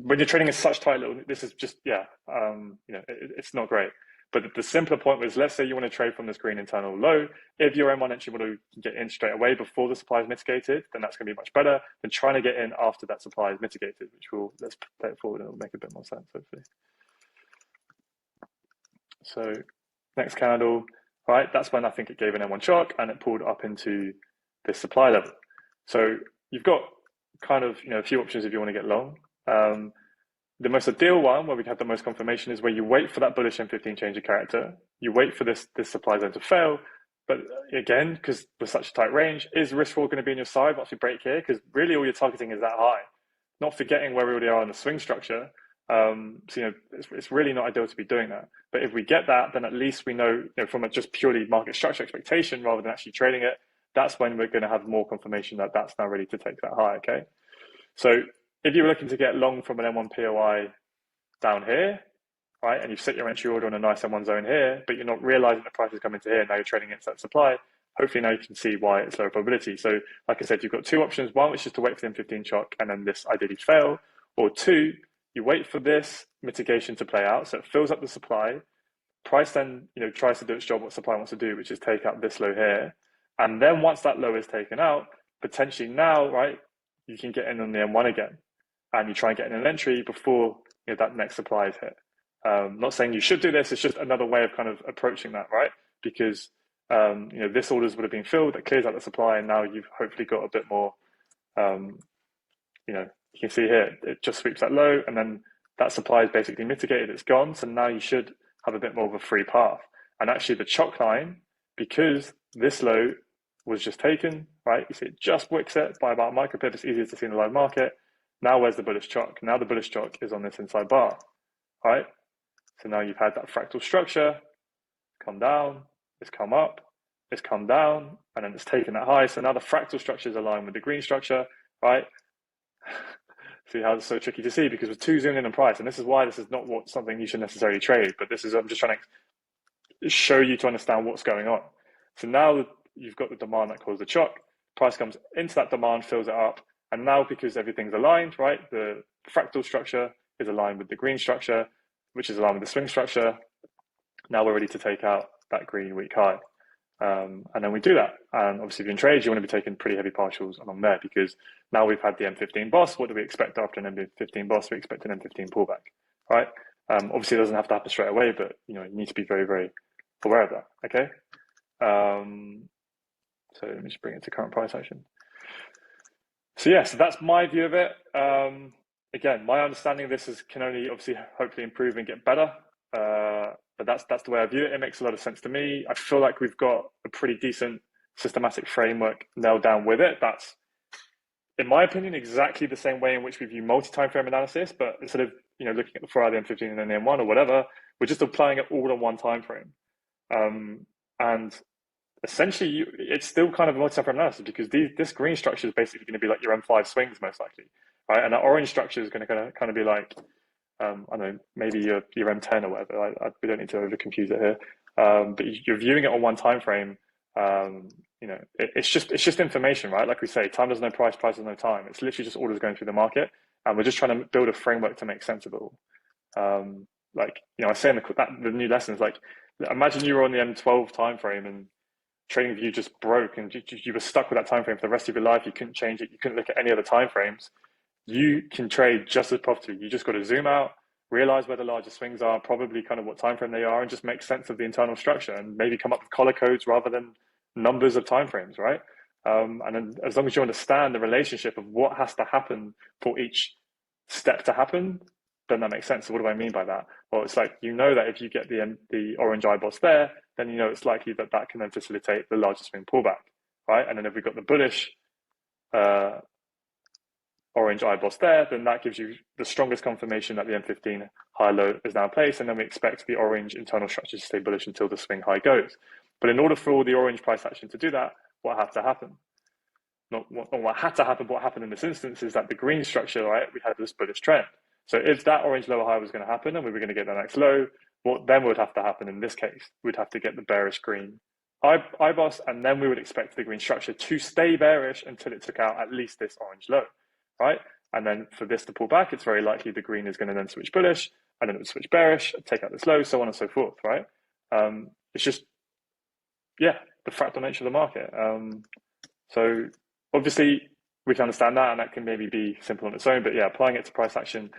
Speaker 1: when you're trading in such tight little, this is just, you know, it's not great. But the simpler point was, let's say you want to trade from this green internal low. If your M1 entry model can get in straight away before the supply is mitigated, then that's going to be much better than trying to get in after that supply is mitigated, which will, let's play it forward and it'll make a bit more sense, hopefully. So next candle, right? That's when I think it gave an M1 shock and it pulled up into this supply level. So you've got kind of, you know, a few options if you want to get long. The most ideal one, where we have the most confirmation, is where you wait for that bullish M15 change of character. You wait for this supply zone to fail. But again, because with such a tight range, is risk reward going to be on your side once we break here? Because really all you're targeting is that high. Not forgetting where we already are in the swing structure. So, you know, it's really not ideal to be doing that. But if we get that, then at least we know, you know, from a just purely market structure expectation rather than actually trading it, that's when we're going to have more confirmation that that's now ready to take that high, okay? So if you're looking to get long from an M1 POI down here, right, and you've set your entry order on a nice M1 zone here, but you're not realizing the price is coming to here, now you're trading against that supply, hopefully now you can see why it's lower probability. So like I said, you've got two options. One, which is to wait for the M15 shock and then this ideally fail, or two, you wait for this mitigation to play out, so it fills up the supply. Price then, you know, tries to do its job, what supply wants to do, which is take out this low here. And then once that low is taken out, potentially now, right, you can get in on the M1 again. And you try and get in an entry before, you know, that next supply is hit. Not saying you should do this, it's just another way of kind of approaching that, right? Because, you know, this orders would have been filled, that clears out the supply, and now you've hopefully got a bit more, you know, you can see here, it just sweeps that low, and then that supply is basically mitigated, it's gone. So now you should have a bit more of a free path. And actually the choke line, because this low was just taken, right? You see it just wicks it by about a micropip, it's easier to see in the live market. Now where's the bullish chock? Now the bullish chock is on this inside bar, right? So now you've had that fractal structure come down, it's come up, it's come down, and then it's taken that high. So now the fractal structure is aligned with the green structure, right? See how it's so tricky to see, because we're too zoomed in on price, and this is why this is not something you should necessarily trade, but this is, I'm just trying to show you to understand what's going on. So now you've got the demand that caused the shock. Price comes into that demand, fills it up, and now because everything's aligned, right? The fractal structure is aligned with the green structure, which is aligned with the swing structure. Now we're ready to take out that green weak high. And then we do that. And obviously, if you're in trades, you want to be taking pretty heavy partials along there, because now we've had the M15 boss. What do we expect after an M15 boss? We expect an M15 pullback, right? Obviously, it doesn't have to happen straight away, but you need to be very, very aware of that. Okay. So let me just bring it to current price action. So yeah, so that's my view of it. Again, my understanding of this can only obviously hopefully improve and get better. But that's the way I view it. It makes a lot of sense to me. I feel like we've got a pretty decent systematic framework nailed down with it. That's, in my opinion, exactly the same way in which we view multi-time frame analysis, but instead of looking at the 4-hour, the M15 and then the M1 or whatever, we're just applying it all on one time frame. And essentially, it's still kind of a multi-time frame analysis, because this green structure is basically going to be like your M5 swings most likely, right? And that orange structure is going to kind of be like, I don't know, maybe your M10 or whatever. We don't need to over confuse it here, but you're viewing it on one time frame. It's just information, right? Like we say, time does no price, price does no time. It's literally just orders going through the market, and we're just trying to build a framework to make sense of it all. I say in the new lessons, like, imagine you were on the M12 time frame and TradingView just broke, and you were stuck with that time frame for the rest of your life. You couldn't change it. You couldn't look at any other time frames. You can trade just as profitably. You just got to zoom out, realize where the largest swings are, probably kind of what time frame they are, and just make sense of the internal structure, and maybe come up with color codes rather than numbers of time frames, right? And then as long as you understand the relationship of what has to happen for each step to happen, then that makes sense. So what do I mean by that? Well, it's like, that if you get the orange IBOS there, then it's likely that can then facilitate the largest swing pullback, right? And then if we've got the bullish orange IBOS there, then that gives you the strongest confirmation that the M15 high low is now in place, and then we expect the orange internal structure to stay bullish until the swing high goes. But in order for all the orange price action to do that, what had to happen? Not what had to happen, but what happened in this instance is that the green structure, right, we had this bullish trend. So if that orange lower high was going to happen and we were going to get the next low, what then would have to happen in this case? We'd have to get the bearish green IBOS, and then we would expect the green structure to stay bearish until it took out at least this orange low, right? And then for this to pull back, it's very likely the green is going to then switch bullish, and then it would switch bearish, take out this low, so on and so forth, right? It's just, the fractal nature of the market. So obviously we can understand that, and that can maybe be simple on its own, but applying it to price action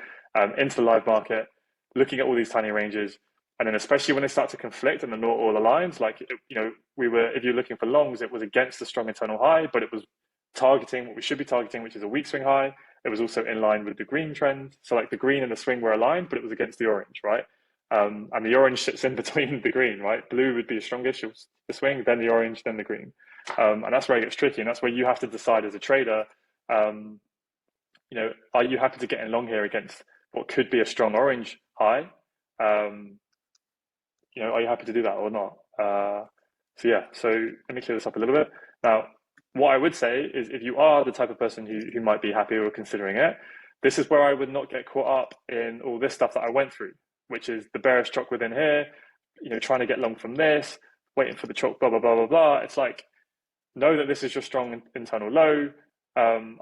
Speaker 1: into the live market, looking at all these tiny ranges, and then especially when they start to conflict and they're not all aligned, like, if you're looking for longs, it was against the strong internal high, but it was targeting what we should be targeting, which is a weak swing high. It was also in line with the green trend. So like the green and the swing were aligned, but it was against the orange, right? And the orange sits in between the green, right? Blue would be the strongest, the swing, then the orange, then the green. And that's where it gets tricky. And that's where you have to decide as a trader, are you happy to get in long here against what could be a strong orange high? Are you happy to do that or not? So let me clear this up a little bit. Now, what I would say is, if you are the type of person who might be happy or considering it, this is where I would not get caught up in all this stuff that I went through, which is the bearish chalk within here, trying to get long from this, waiting for the chalk, blah, blah, blah, blah, blah. It's like, know that this is your strong internal low.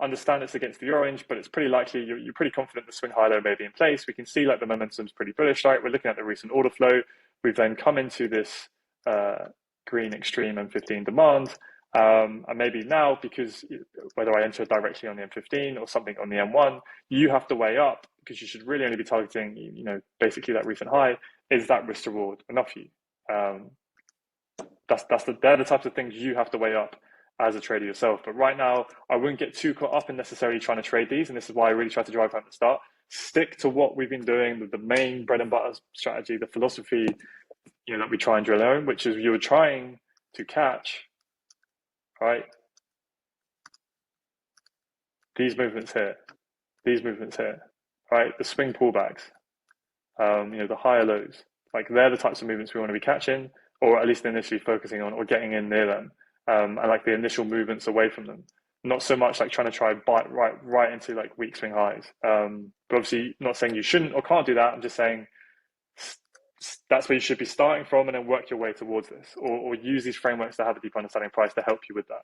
Speaker 1: Understand it's against the orange, but it's pretty likely you're pretty confident the swing high low may be in place. We can see like the momentum's pretty bullish, right? We're looking at the recent order flow. We've then come into this green extreme M15 demand. And maybe now, because whether I enter directly on the M15 or something on the M1, you have to weigh up, because you should really only be targeting, basically that recent high. Is that risk reward enough for you? They're the types of things you have to weigh up as a trader yourself. But right now, I wouldn't get too caught up in necessarily trying to trade these. And this is why I really try to drive home at the start. Stick to what we've been doing, the main bread and butter strategy, the philosophy, that we try and drill home, which is you're trying to catch, right, these movements here, right, the swing pullbacks, the higher lows. Like, they're the types of movements we want to be catching, or at least initially focusing on, or getting in near them, and like the initial movements away from them. Not so much like trying to bite right into like weak swing highs. But obviously, not saying you shouldn't or can't do that. I'm just saying that's where you should be starting from, and then work your way towards this, or use these frameworks to have a deep understanding of price to help you with that.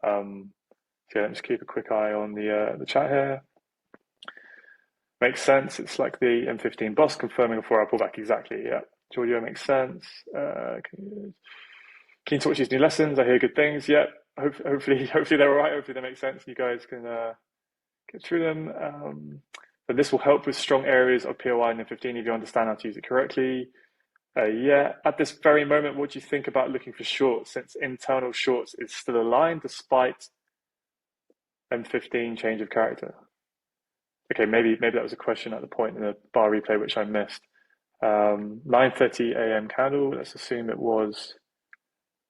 Speaker 1: So yeah, just keep a quick eye on the chat here. Makes sense. It's like the M15 boss confirming a 4-hour pullback. Exactly. Yeah. Julio makes sense. Keen to watch these new lessons. I hear good things. Yeah. Hopefully they're all right. Hopefully they make sense. You guys can get through them. But this will help with strong areas of POI in M15 if you understand how to use it correctly. Yeah. At this very moment, what do you think about looking for shorts, since internal shorts is still aligned despite M15 change of character? Okay, maybe that was a question at the point in the bar replay which I missed. 9:30 a.m. candle. Let's assume it was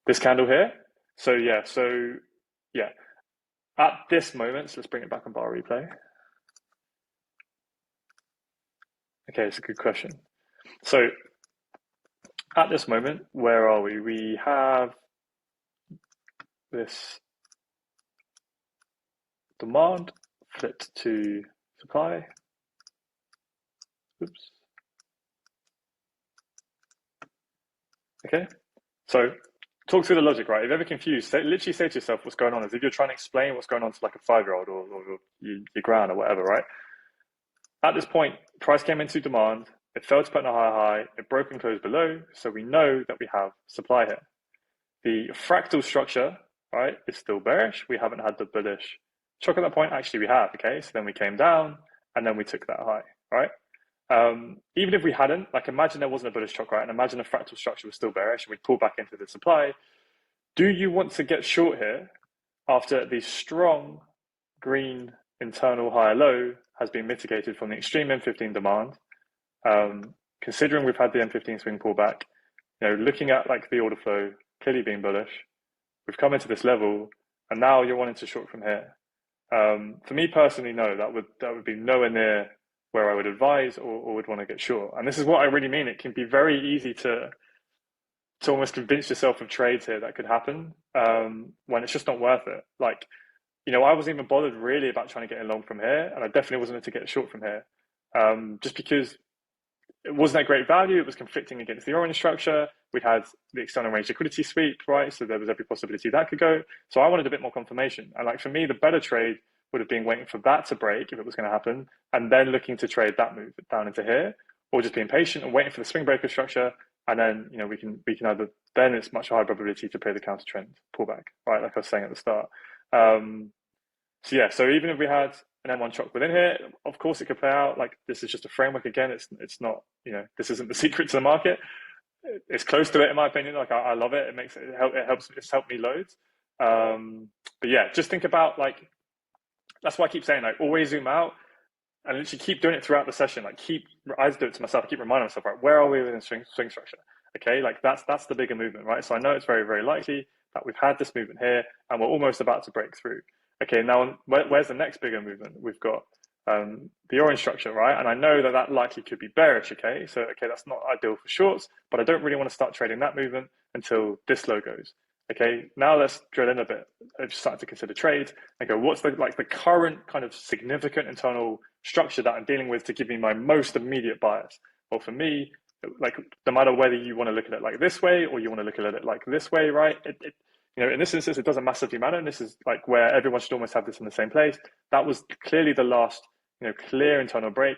Speaker 1: this candle here. So yeah. At this moment, so let's bring it back on bar replay. Okay, it's a good question. So at this moment, where are we? We have this demand flipped to supply. Oops. Okay, so talk through the logic, right? If you're ever confused, literally say to yourself what's going on. As if you're trying to explain what's going on to like a 5-year-old or your gran or whatever, right? At this point, price came into demand. It failed to put in a higher high. It broke and closed below. So we know that we have supply here. The fractal structure, right, is still bearish. We haven't had the bullish shock at that point. Actually, we have. Okay, so then we came down and then we took that high, right? Even if we hadn't, like imagine there wasn't a bullish shock, right? And imagine the fractal structure was still bearish and we'd pull back into the supply. Do you want to get short here after the strong green internal higher low has been mitigated from the extreme M15 demand? Considering we've had the M15 swing pullback, looking at like the order flow clearly being bullish, we've come into this level, and now you're wanting to short from here. For me personally, no, that would be nowhere near where I would advise or would want to get short. And this is what I really mean. It can be very easy to almost convince yourself of trades here that could happen when it's just not worth it. Like, I wasn't even bothered really about trying to get in long from here, and I definitely wasn't to get short from here, just because it wasn't that great value. It was conflicting against the orange structure. We had the external range liquidity sweep, right? So there was every possibility that could go. So I wanted a bit more confirmation. And like for me, the better trade would have been waiting for that to break if it was going to happen, and then looking to trade that move down into here, or just being patient and waiting for the swing breaker structure. And then, we can either, then it's much higher probability to play the counter trend pullback, right? Like I was saying at the start. So even if we had an M1 chock within here, of course it could play out. Like this is just a framework again. It's not, this isn't the secret to the market. It's close to it in my opinion. Like I love it. It's helped me loads. But yeah, just think about that's why I keep saying always zoom out and literally keep doing it throughout the session. I do it to myself. I keep reminding myself, right, where are we within swing structure? Okay, that's the bigger movement, right? So I know it's very, very likely that we've had this movement here and we're almost about to break through. Okay, now where's the next bigger movement? We've got the orange structure, right? And I know that likely could be bearish, okay? So, that's not ideal for shorts, but I don't really want to start trading that movement until this low goes. Okay, now let's drill in a bit. I've started to consider trades and go, what's the current kind of significant internal structure that I'm dealing with to give me my most immediate bias? Well, for me, no matter whether you want to look at it like this way or you want to look at it like this way, right? In this instance, it doesn't massively matter. And this is where everyone should almost have this in the same place. That was clearly the last, clear internal break.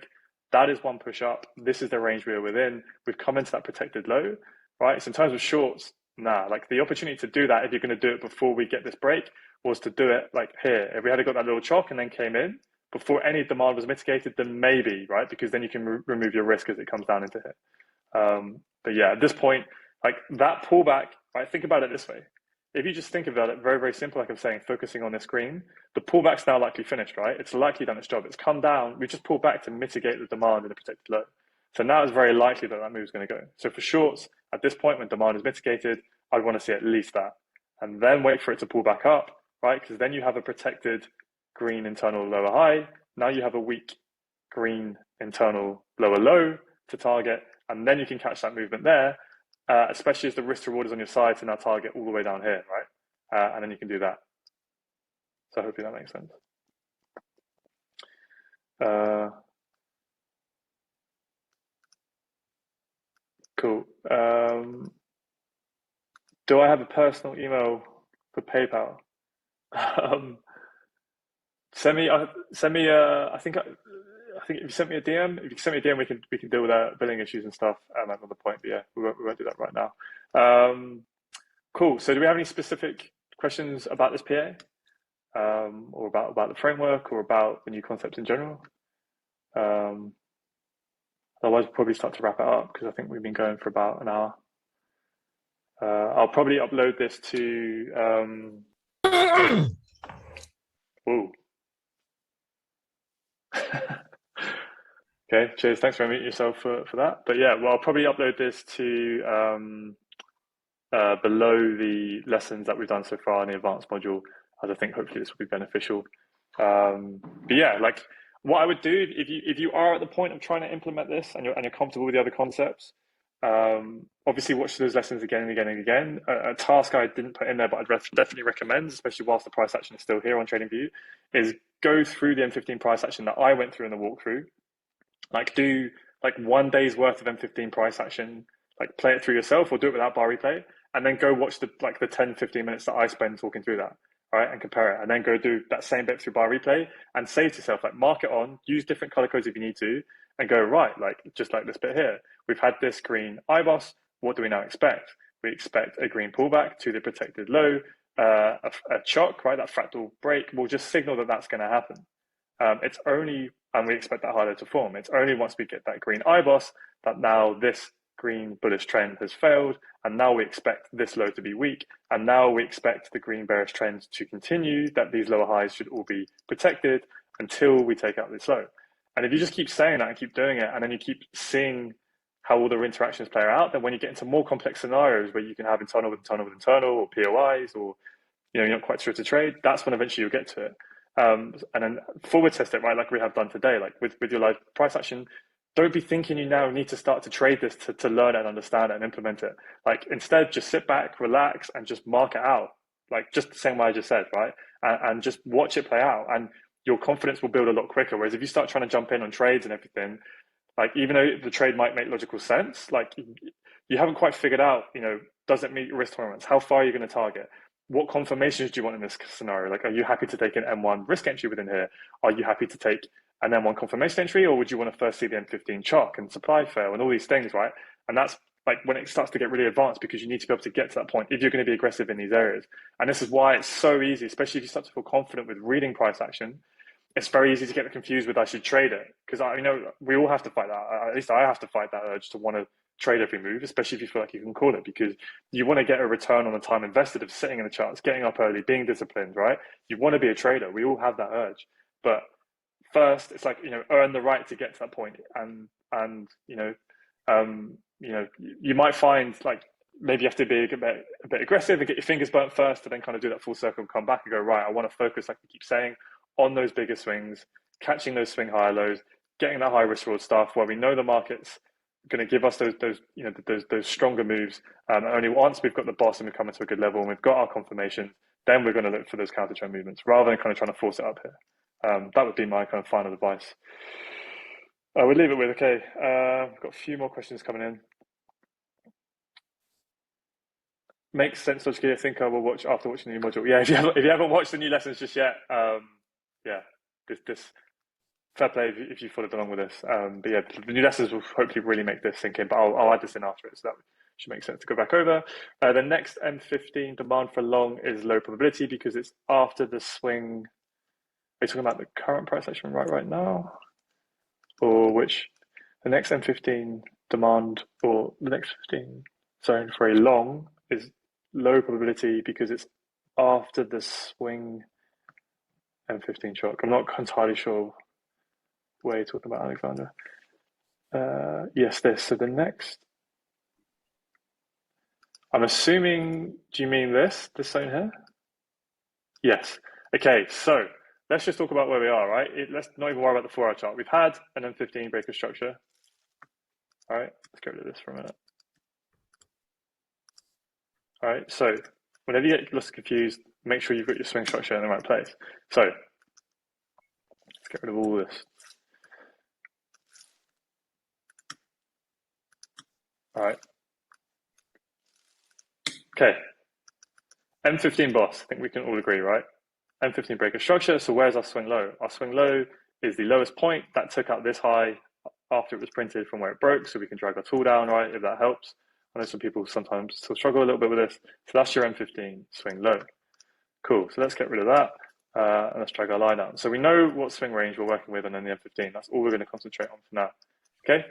Speaker 1: That is one push up. This is the range we are within. We've come into that protected low, right? So in terms of shorts, the opportunity to do that, if you're going to do it before we get this break, was to do it here. If we had got that little chalk and then came in before any demand was mitigated, then maybe, right? Because then you can remove your risk as it comes down into here. But yeah, at this point, that pullback, right? Think about it this way. If you just think about it very, very simple, like I'm saying, focusing on this green, the pullback's now likely finished, right? It's likely done its job. It's come down. We just pulled back to mitigate the demand in a protected low. So now it's very likely that move is going to go. So for shorts, at this point, when demand is mitigated, I'd want to see at least that. And then wait for it to pull back up, right? Because then you have a protected green internal lower high. Now you have a weak green internal lower low to target. And then you can catch that movement there. Especially as the risk reward is on your side to now target all the way down here, right? And then you can do that. So hopefully that makes sense. Cool. Do I have a personal email for PayPal? Um, send me. I think if you sent me a DM, if you send me a DM, we can deal with our billing issues and stuff at another point. But yeah, we won't do that right now. Cool. So do we have any specific questions about this PA, or about the framework, or about the new concepts in general? Otherwise, we'll probably start to wrap it up because I think we've been going for about an hour. I'll probably upload this to. Ooh. Okay, cheers. Thanks for unmuting yourself for that. But yeah, well, I'll probably upload this to below the lessons that we've done so far in the advanced module, as I think hopefully this will be beneficial. But yeah, like what I would do if you are at the point of trying to implement this and you're comfortable with the other concepts, obviously watch those lessons again and again and again. A task I didn't put in there, but I'd definitely recommend, especially whilst the price action is still here on TradingView, is go through the M15 price action that I went through in the walkthrough. Like do like 1 day's worth of M15 price action, like play it through yourself or do it without bar replay, and then go watch the 10-15 minutes that I spend talking through that. All right, and compare it, and then go do that same bit through bar replay and say to yourself, like, mark it on, use different color codes if you need to, and go, right, like just like this bit here. We've had this green IBOS. What do we now expect? We expect a green pullback to the protected low, a chock, right? That fractal break will just signal that that's going to happen. It's only, and we expect that harder to form. It's only once we get that green IBOS that now this green bullish trend has failed, and now we expect this low to be weak, and now we expect the green bearish trend to continue, that these lower highs should all be protected until we take out this low. And if you just keep saying that and keep doing it, and then you keep seeing how all the interactions play out, then when you get into more complex scenarios where you can have internal with internal with internal, or POIs, or you're not quite sure to trade, that's when eventually you'll get to it. And then forward test it, right, like we have done today, like with your live price action. Don't be thinking you now need to start to trade this to learn it and understand it and implement it. Like instead, just sit back, relax, and just mark it out. Like just the same way I just said, right? And just watch it play out, and your confidence will build a lot quicker. Whereas if you start trying to jump in on trades and everything, like even though the trade might make logical sense, like you haven't quite figured out, does it meet your risk tolerance? How far are you going to target? What confirmations do you want in this scenario? Like, are you happy to take an M1 risk entry within here? Are you happy to take an M1 confirmation entry, or would you want to first see the M15 chock and supply fail and all these things, right? And that's like when it starts to get really advanced, because you need to be able to get to that point if you're going to be aggressive in these areas. And this is why it's so easy, especially if you start to feel confident with reading price action. It's very easy to get confused with I should trade it, because we all have to fight that. At least I have to fight that urge to want to trade every move, especially if you feel like you can call it, because you want to get a return on the time invested of sitting in the charts, getting up early, being disciplined, right? You want to be a trader. We all have that urge, but first it's like earn the right to get to that point, and you might find like maybe you have to be a bit aggressive and get your fingers burnt first, to then kind of do that full circle and come back and go, right, I want to focus, like we keep saying, on those bigger swings, catching those swing higher lows, getting that high risk reward stuff where we know the market's going to give us those stronger moves. Only once we've got the boss and we've come into a good level and we've got our confirmation, then we're going to look for those counter trend movements rather than kind of trying to force it up here. That would be my kind of final advice. We'll leave it with, okay, we've got a few more questions coming in. Makes sense logically. I think I will watch after watching the new module. Yeah, if you haven't watched the new lessons just yet, yeah, this fair play if you followed along with this. But yeah, the new lessons will hopefully really make this sink in, but I'll add this in after it, so that should make sense to go back over. The next M15 demand for long is low probability because it's after the swing. Are you talking about the current price action right now? Or which? The next M15 demand, or the next 15 zone for a long is low probability because it's after the swing M15 shock. I'm not entirely sure what you're talking about, Alexander. Yes, this. So the next, I'm assuming, do you mean this zone here? Yes. Okay, so let's just talk about where we are, right? Let's not even worry about the 4-hour chart. We've had an M15 breaker structure. All right, let's get rid of this for a minute. All right, so whenever you get lost confused, make sure you've got your swing structure in the right place. So let's get rid of all this. All right. Okay. M15 boss, I think we can all agree, right? M15 breaker structure. So where's our swing low? Our swing low is the lowest point that took out this high after it was printed from where it broke. So we can drag our tool down, right? If that helps. I know some people sometimes still struggle a little bit with this. So that's your M15 swing low. Cool. So let's get rid of that. And let's drag our line down. So we know what swing range we're working with, and then the M15. That's all we're going to concentrate on for now. Okay.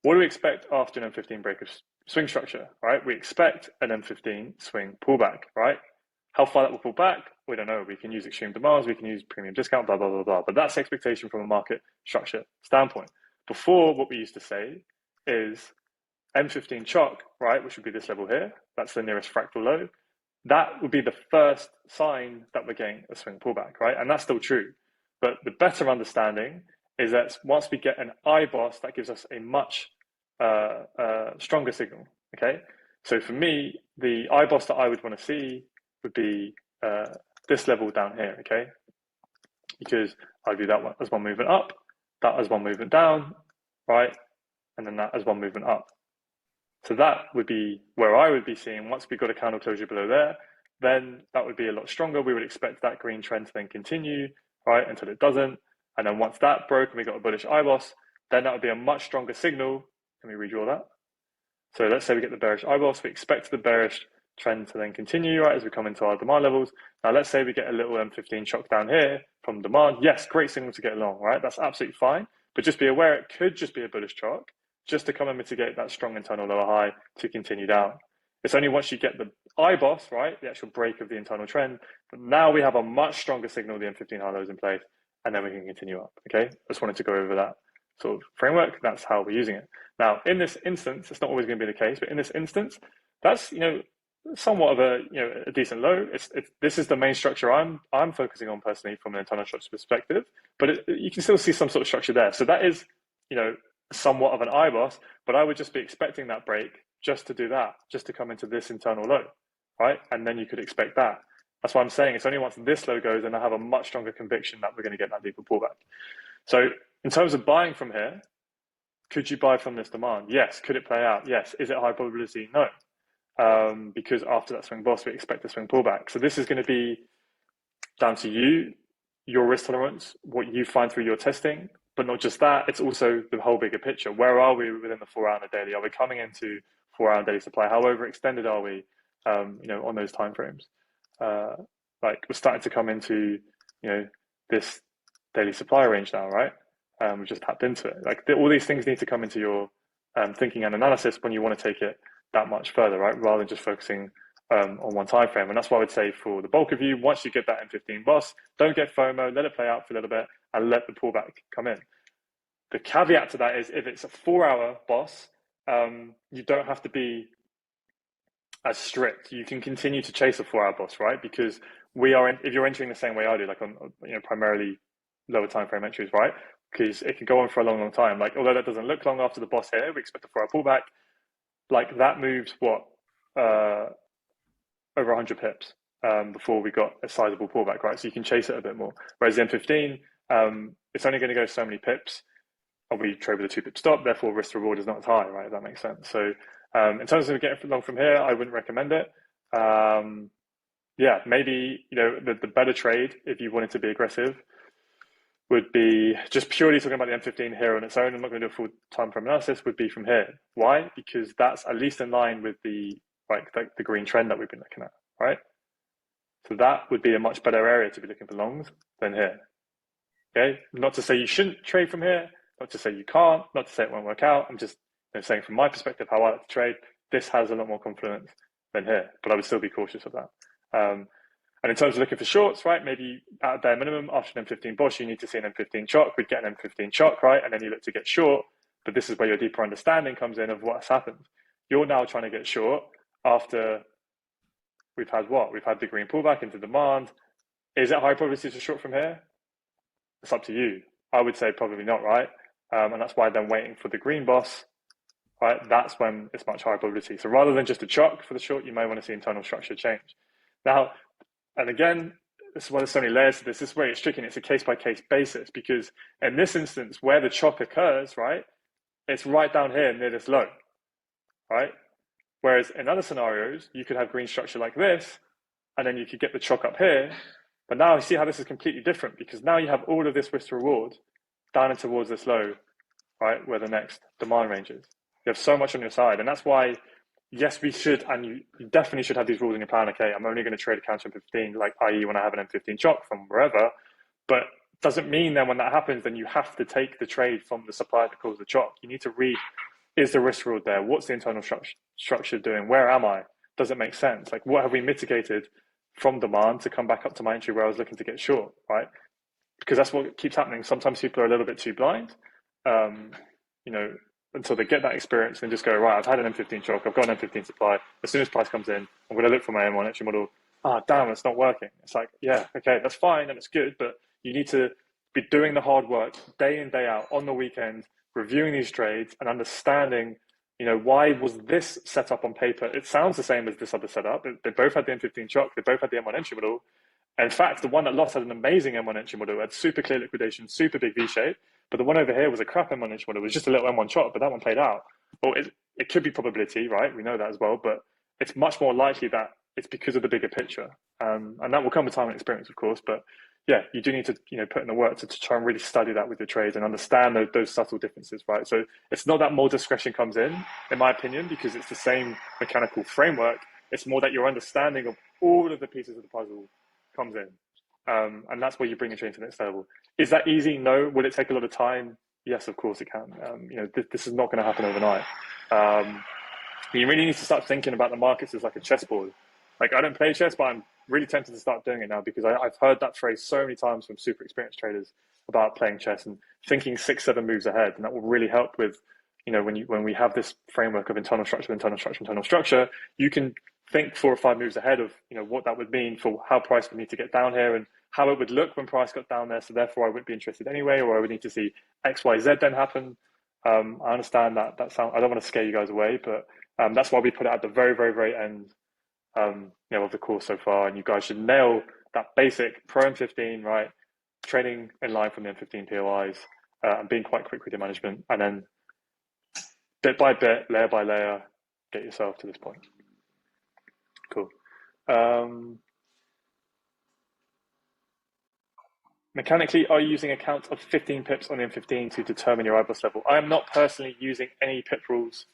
Speaker 1: What do we expect after an M15 breaker swing structure, right? We expect an M15 swing pullback, right? How far that will pull back, we don't know. We can use extreme demands, we can use premium discount, blah, blah, blah, blah. But that's expectation from a market structure standpoint. Before, what we used to say is M15 chock, right, which would be this level here. That's the nearest fractal low. That would be the first sign that we're getting a swing pullback, right? And that's still true. But the better understanding is that once we get an IBOS, that gives us a much stronger signal, okay? So for me, the IBOS that I would want to see would be this level down here, okay? Because I view that one as one movement up, that as one movement down, right? And then that as one movement up. So that would be where I would be seeing, once we got a candle closure below there, then that would be a lot stronger. We would expect that green trend to then continue, right, until it doesn't. And then once that broke and we got a bullish IBOS, then that would be a much stronger signal. Let me redraw that. So let's say we get the bearish IBOS. We expect the bearish trend to then continue, right, as we come into our demand levels. Now, let's say we get a little M15 shock down here from demand. Yes, great signal to get along, right? That's absolutely fine. But just be aware it could just be a bullish shock, just to come and mitigate that strong internal lower high to continue down. It's only once you get the IBOS, right, the actual break of the internal trend, but now we have a much stronger signal, the M15 high lows in place, and then we can continue up, okay? Just wanted to go over that sort of framework. That's how we're using it. Now, in this instance, it's not always going to be the case, but in this instance, that's, somewhat of a decent low. This is the main structure I'm focusing on personally from an internal structure perspective, but you can still see some sort of structure there. So that is, somewhat of an IBOS, but I would just be expecting that break just to do that, just to come into this internal low, right? And then you could expect that. That's why I'm saying it's only once this low goes and I have a much stronger conviction that we're going to get that deeper pullback. So in terms of buying from here, could you buy from this demand? Yes. Could it play out? Yes. Is it high probability? No. Because after that swing boss, we expect a swing pullback. So this is going to be down to you, your risk tolerance, what you find through your testing. But not just that, it's also the whole bigger picture. Where are we within the 4 hour daily? Are we coming into 4 hour daily supply? How overextended are we, on those timeframes? Like we're starting to come into, this daily supply range now, right? We've just tapped into it. Like all these things need to come into your thinking and analysis when you want to take it that much further, right? Rather than just focusing on one time frame. And that's why I would say for the bulk of you, once you get that M15 boss, don't get FOMO, let it play out for a little bit and let the pullback come in. The caveat to that is if it's a 4 hour boss, you don't have to be as strict. You can continue to chase a 4 hour boss, right? Because if you're entering the same way I do, like on primarily lower time frame entries, right? Because it can go on for a long, long time. Like although that doesn't look long after the boss here, we expect a 4 hour pullback. Like that moves over 100 pips before we got a sizable pullback, right? So you can chase it a bit more. Whereas the M15, it's only going to go so many pips, and we trade with a 2 pip stop. Therefore, risk to reward is not as high, right? If that makes sense. So in terms of getting long from here, I wouldn't recommend it. Maybe the better trade if you wanted to be aggressive would be just purely talking about the M15 here on its own. I'm not going to do a full time frame analysis. Would be from here. Why? Because that's at least in line with the green trend that we've been looking at, right? So that would be a much better area to be looking for longs than here. Okay, not to say you shouldn't trade from here, not to say you can't, not to say it won't work out. I'm just saying from my perspective how I like to trade. This has a lot more confluence than here, but I would still be cautious of that. And in terms of looking for shorts, right, maybe at a bare minimum, after an M15 boss, you need to see an M15 chock. We'd get an M15 chock, right? And then you look to get short. But this is where your deeper understanding comes in of what's happened. You're now trying to get short after we've had what? We've had the green pullback into demand. Is it high probability to short from here? It's up to you. I would say probably not, right? And that's why then waiting for the green boss, right? That's when it's much higher probability. So rather than just a chock for the short, you may want to see internal structure change. Now, and again, this is why there's so many layers to this. This is where it's tricky. It's a case-by-case basis because in this instance, where the chock occurs, right, it's right down here near this low, right? Whereas in other scenarios, you could have green structure like this, and then you could get the chalk up here. But now you see how this is completely different, because now you have all of this risk to reward down and towards this low, right, where the next demand range is. You have so much on your side. And that's why, yes, we should, and you definitely should have these rules in your plan. Okay, I'm only going to trade a counter M15, like i.e. when I have an M15 chalk from wherever. But doesn't mean then when that happens, then you have to take the trade from the supplier that caused the chalk. You need to read, is the risk reward there? What's the internal structure doing? Where am I? Does it make sense? Like, what have we mitigated from demand to come back up to my entry where I was looking to get short, right? Because that's what keeps happening. Sometimes people are a little bit too blind, you know, until they get that experience and just go, right, I've had an M15 chalk, I've got an M15 supply. As soon as price comes in, I'm going to look for my M1 entry model. Ah, damn, it's not working. It's like, yeah, okay, that's fine and it's good, but you need to be doing the hard work day in, day out on the weekend, reviewing these trades and understanding, you know, why was this set up on paper? It sounds the same as this other setup. They both had the M15 chalk, they both had the M1 entry model. In fact, the one that lost had an amazing M1 entry model, had super clear liquidation, super big V shape. But the one over here was a crap M1 entry model. It was just a little M1 chop, but that one played out. Well, it could be probability, right? We know that as well, but it's much more likely that it's because of the bigger picture. And that will come with time and experience, of course. But yeah, you do need to, you know, put in the work to try and really study that with your trades and understand those subtle differences, right? So it's not that more discretion comes in my opinion, because it's the same mechanical framework. It's more that your understanding of all of the pieces of the puzzle comes in. And that's where you bring a trade to the next level. Is that easy? No. Will it take a lot of time? Yes, of course it can. You know, this is not going to happen overnight. You really need to start thinking about the markets as like a chessboard. Like, I don't play chess, but I'm really tempted to start doing it now, because I've heard that phrase so many times from super experienced traders about playing chess and thinking 6-7 moves ahead. And that will really help with, you know, when we have this framework of internal structure, you can think 4 or 5 moves ahead of, you know, what that would mean for how price would need to get down here and how it would look when price got down there. So therefore I wouldn't be interested anyway, or I would need to see X, Y, Z then happen. I understand that sound. I don't want to scare you guys away, but that's why we put it at the very, very, very end, you know, of the course so far. And you guys should nail that basic pro M15, right? Trading in line from the M15 POIs, and being quite quick with your management, and then bit by bit, layer by layer, get yourself to this point. Cool. Mechanically, are you using a count of 15 pips on the M15 to determine your IBOS level? I am not personally using any pip rules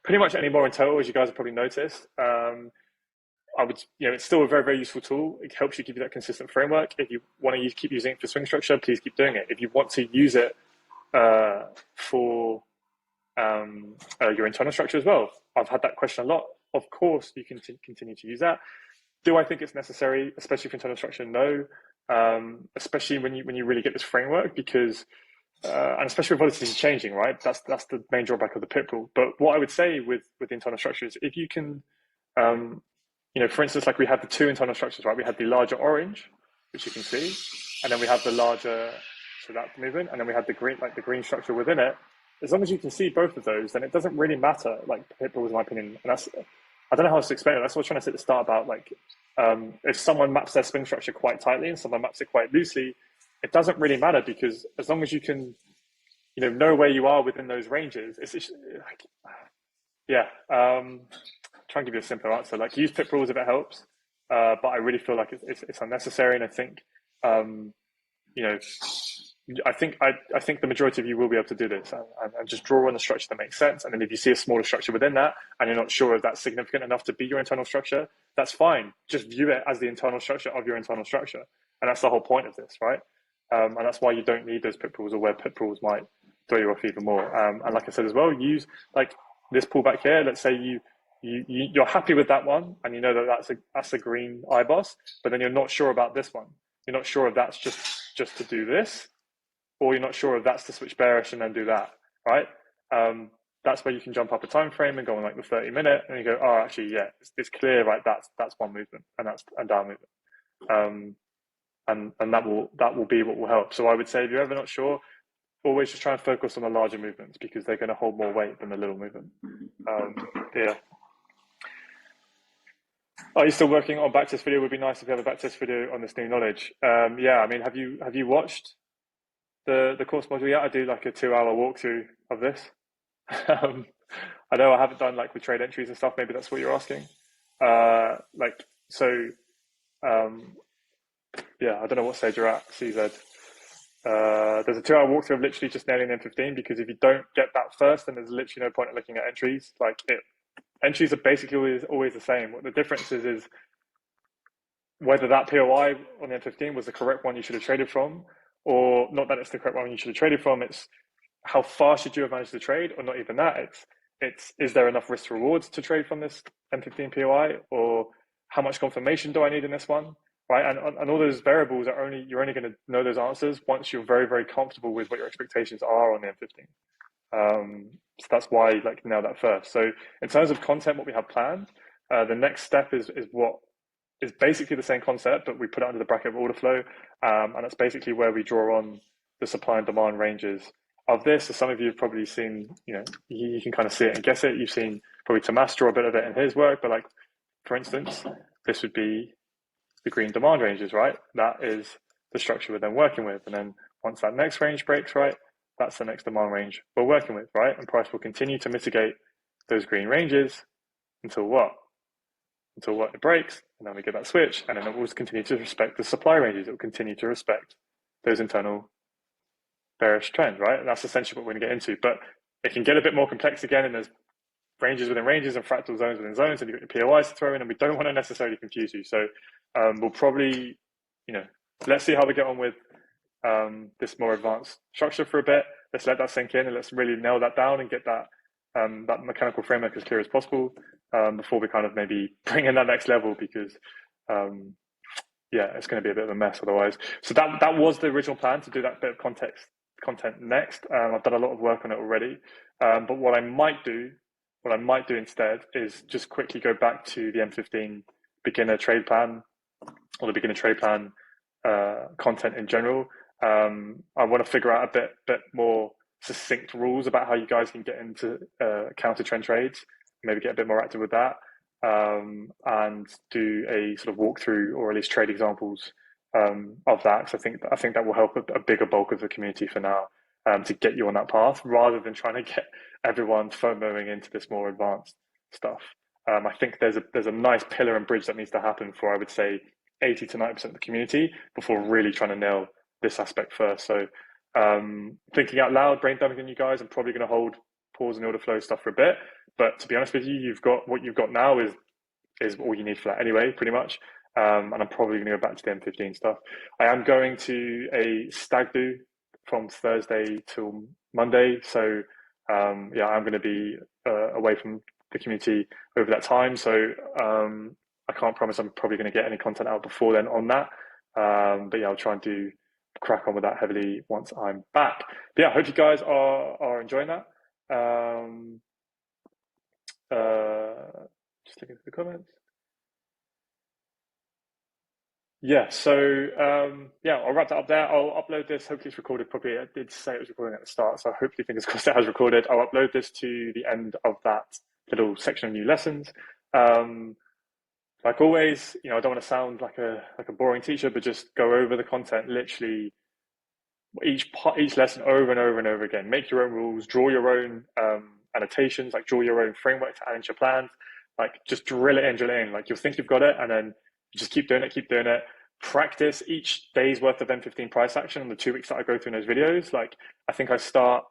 Speaker 1: pretty much anymore in total, as you guys have probably noticed. I would, you know, it's still a very, very useful tool. It helps you give you that consistent framework. If you want to keep using it for swing structure, please keep doing it. If you want to use it for your internal structure as well, I've had that question a lot. Of course, you can continue to use that. Do I think it's necessary, especially for internal structure? No, especially when you really get this framework, because and especially with volatility changing, right? That's the main drawback of the pip rule. But what I would say with the internal structure is, if you can, you know, for instance, like we had the 2 internal structures, right? We had the larger orange, which you can see, and then we have the larger, so that movement, and then we had the green structure within it. As long as you can see both of those, then it doesn't really matter, like pip rules, in my opinion. And that's, I don't know how else to explain it. That's what I was trying to say at the start about, like, if someone maps their swing structure quite tightly and someone maps it quite loosely, it doesn't really matter, because as long as you can, you know where you are within those ranges, it's like, yeah. Try and give you a simpler answer. Like, use pip rules if it helps, but I really feel like it's unnecessary. And I think, you know, I think the majority of you will be able to do this and just draw on the structure that makes sense. And then if you see a smaller structure within that and you're not sure if that's significant enough to be your internal structure, that's fine. Just view it as the internal structure of your internal structure. And that's the whole point of this, right? And that's why you don't need those pip rules, or where pip rules might throw you off even more. And like I said as well, use like this pullback here. Let's say you're happy with that one, and you know that's a green IBOS, but then you're not sure about this one. You're not sure if that's just to do this, or you're not sure if that's to switch bearish and then do that, right? That's where you can jump up a time frame and go on like the 30-minute, and you go, oh, actually, yeah, it's clear, right? That's one movement, and that's a down movement, and that will be what will help. So I would say, if you're ever not sure, always just try and focus on the larger movements, because they're going to hold more weight than the little movement. Yeah. Are you still working on backtest video? It would be nice if you have a backtest video on this new knowledge. Yeah, I mean, have you watched the course module yet? I do like a 2-hour walkthrough of this. I know I haven't done like with trade entries and stuff. Maybe that's what you're asking. Like so, um, yeah, I don't know what stage you're at, CZ. There's a 2 hour walkthrough of literally just nailing M15 because if you don't get that first, then there's literally no point in looking at entries. Like entries are basically always the same. What the difference is whether that POI on the M15 was the correct one you should have traded from, or not that it's the correct one you should have traded from. It's how far should you have managed to trade, or not even that. It's is there enough risk rewards to trade from this M15 POI, or how much confirmation do I need in this one, right? And all those variables are you're only going to know those answers once you're very, very comfortable with what your expectations are on the M15. So that's why like nail that first. So in terms of content, what we have planned, the next step is what is basically the same concept, but we put it under the bracket of order flow, and that's basically where we draw on the supply and demand ranges of this. So some of you have probably seen, you can kind of see it and guess it. You've seen probably Tomas draw a bit of it in his work, but like, for instance, this would be the green demand ranges, right? That is the structure we're then working with. And then once that next range breaks, right, that's the next demand range we're working with, right? And price will continue to mitigate those green ranges until what? Until what? It breaks, and then we get that switch, and then it will continue to respect the supply ranges. It will continue to respect those internal bearish trends, right? And that's essentially what we're going to get into. But it can get a bit more complex again, and there's ranges within ranges and fractal zones within zones, and you've got your POIs to throw in, and we don't want to necessarily confuse you. So we'll probably, let's see how we get on with this more advanced structure for a bit. Let's let that sink in, and let's really nail that down and get that that mechanical framework as clear as possible before we kind of maybe bring in that next level, because it's going to be a bit of a mess otherwise. So that was the original plan, to do that bit of content next. I've done a lot of work on it already, but what I might do instead is just quickly go back to the M15 beginner trade plan, or the beginner trade plan content in general. I want to figure out a bit more succinct rules about how you guys can get into counter trend trades, maybe get a bit more active with that, and do a sort of walkthrough, or at least trade examples of that. So I think that will help a bigger bulk of the community for now, to get you on that path, rather than trying to get everyone FOMOing into this more advanced stuff. I think there's a nice pillar and bridge that needs to happen for, I would say, 80 to 90% of the community before really trying to nail this aspect first. So thinking out loud, brain dumping you guys, I'm probably going to hold pause and order flow stuff for a bit. But to be honest with you, what you've got now is all you need for that anyway, pretty much. And I'm probably going to go back to the M15 stuff. I am going to a stag do from Thursday till Monday. So I'm going to be away from the community over that time. So I can't promise I'm probably going to get any content out before then on that. But I'll try and crack on with that heavily once I'm back. But I hope you guys are enjoying that. Just looking at the comments. So I'll wrap that up there. I'll upload this. Hopefully it's recorded properly. I did say it was recording at the start, so hopefully, fingers crossed, it has recorded. I'll upload this to the end of that little section of new lessons. Like always, I don't want to sound like a boring teacher, but just go over the content literally each lesson over and over and over again. Make your own rules, draw your own annotations, like draw your own framework to add into your plans. Like just drill it in. Like you'll think you've got it, and then you just keep doing it. Practice each day's worth of M15 price action on the 2 weeks that I go through in those videos. Like I think I start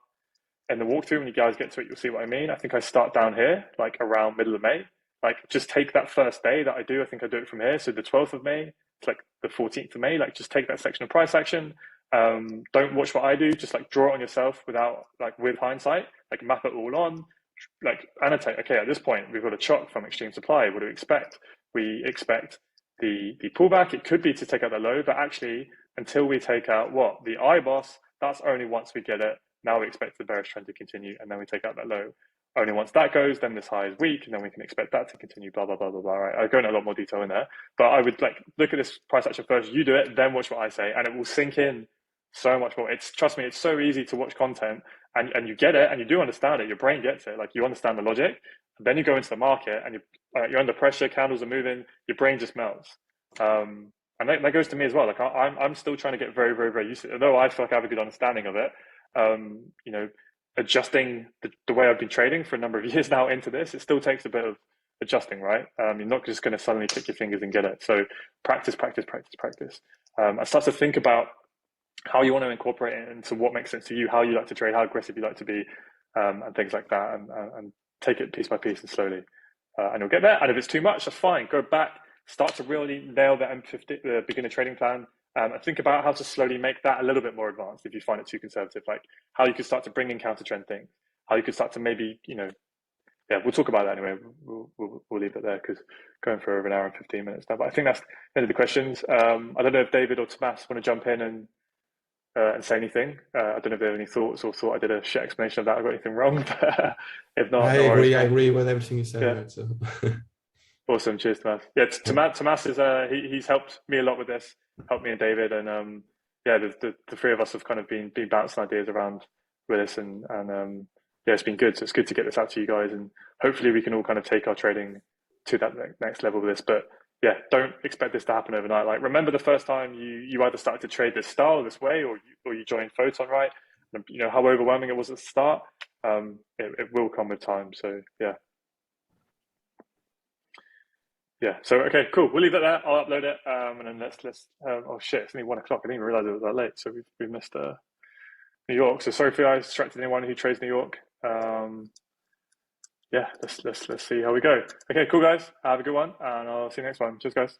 Speaker 1: in the walkthrough, when you guys get to it, you'll see what I mean. I think I start down here, like around middle of May. Like just take that first day that I do. I think I do it from here. So the 12th of May, it's like the 14th of May. Like just take that section of price action. Don't watch what I do. Just like draw it on yourself with hindsight. Like map it all on. Like annotate. Okay, at this point we've got a chop from extreme supply. What do we expect? We expect the pullback. It could be to take out the low, but actually until we take out the IBOS, that's only once we get it. Now we expect the bearish trend to continue, and then we take out that low. Only once that goes, then this high is weak, and then we can expect that to continue, blah, blah, blah, blah, blah, right? I'll go into a lot more detail in there, but I would look at this price action first, you do it, then watch what I say, and it will sink in so much more. Trust me, it's so easy to watch content, and you get it, and you do understand it, your brain gets it, like you understand the logic, and then you go into the market, and you're under pressure, candles are moving, your brain just melts. And that goes to me as well. Like I'm still trying to get very, very, very used to it, although I feel like I have a good understanding of it. adjusting the way I've been trading for a number of years now into this, it still takes a bit of adjusting, right? You're not just going to suddenly click your fingers and get it. So practice, practice, practice, practice. I start to think about how you want to incorporate it into what makes sense to you, how you like to trade, how aggressive you like to be, and things like that, and take it piece by piece and slowly, and you'll get there. And if it's too much, that's fine. Go back, start to really nail the M50, the beginner trading plan, and think about how to slowly make that a little bit more advanced. If you find it too conservative, like how you could start to bring in counter trend things, how you could start to maybe, yeah, we'll talk about that anyway. We'll leave it there because going for over an hour and 15 minutes now. But I think that's the end of the questions. I don't know if David or Tomas want to jump in and say anything. I don't know if they have any thoughts or thought I did a shit explanation of that. I got anything wrong, but if not,
Speaker 4: I
Speaker 1: no
Speaker 4: agree.
Speaker 1: worries.
Speaker 4: I agree with everything you said.
Speaker 1: Yeah.
Speaker 4: Right, so.
Speaker 1: Awesome. Cheers, Tomas. Yeah, Tomas is he's helped me a lot with this, helped me and David, and yeah, the three of us have kind of been bouncing ideas around with this, and yeah, it's been good. So it's good to get this out to you guys, and hopefully we can all kind of take our trading to that next level with this. But yeah, don't expect this to happen overnight. Like, remember the first time you either started to trade this style, this way, or you joined Photon, right? And, how overwhelming it was at the start. It will come with time. So yeah. Yeah. So okay, cool. We'll leave it there. I'll upload it, and then let's. Oh shit! It's only 1 o'clock. I didn't even realize it was that late. So we've missed New York. So sorry if I distracted anyone who trades New York. Yeah. Let's see how we go. Okay. Cool, guys. Have a good one, and I'll see you next one. Cheers, guys.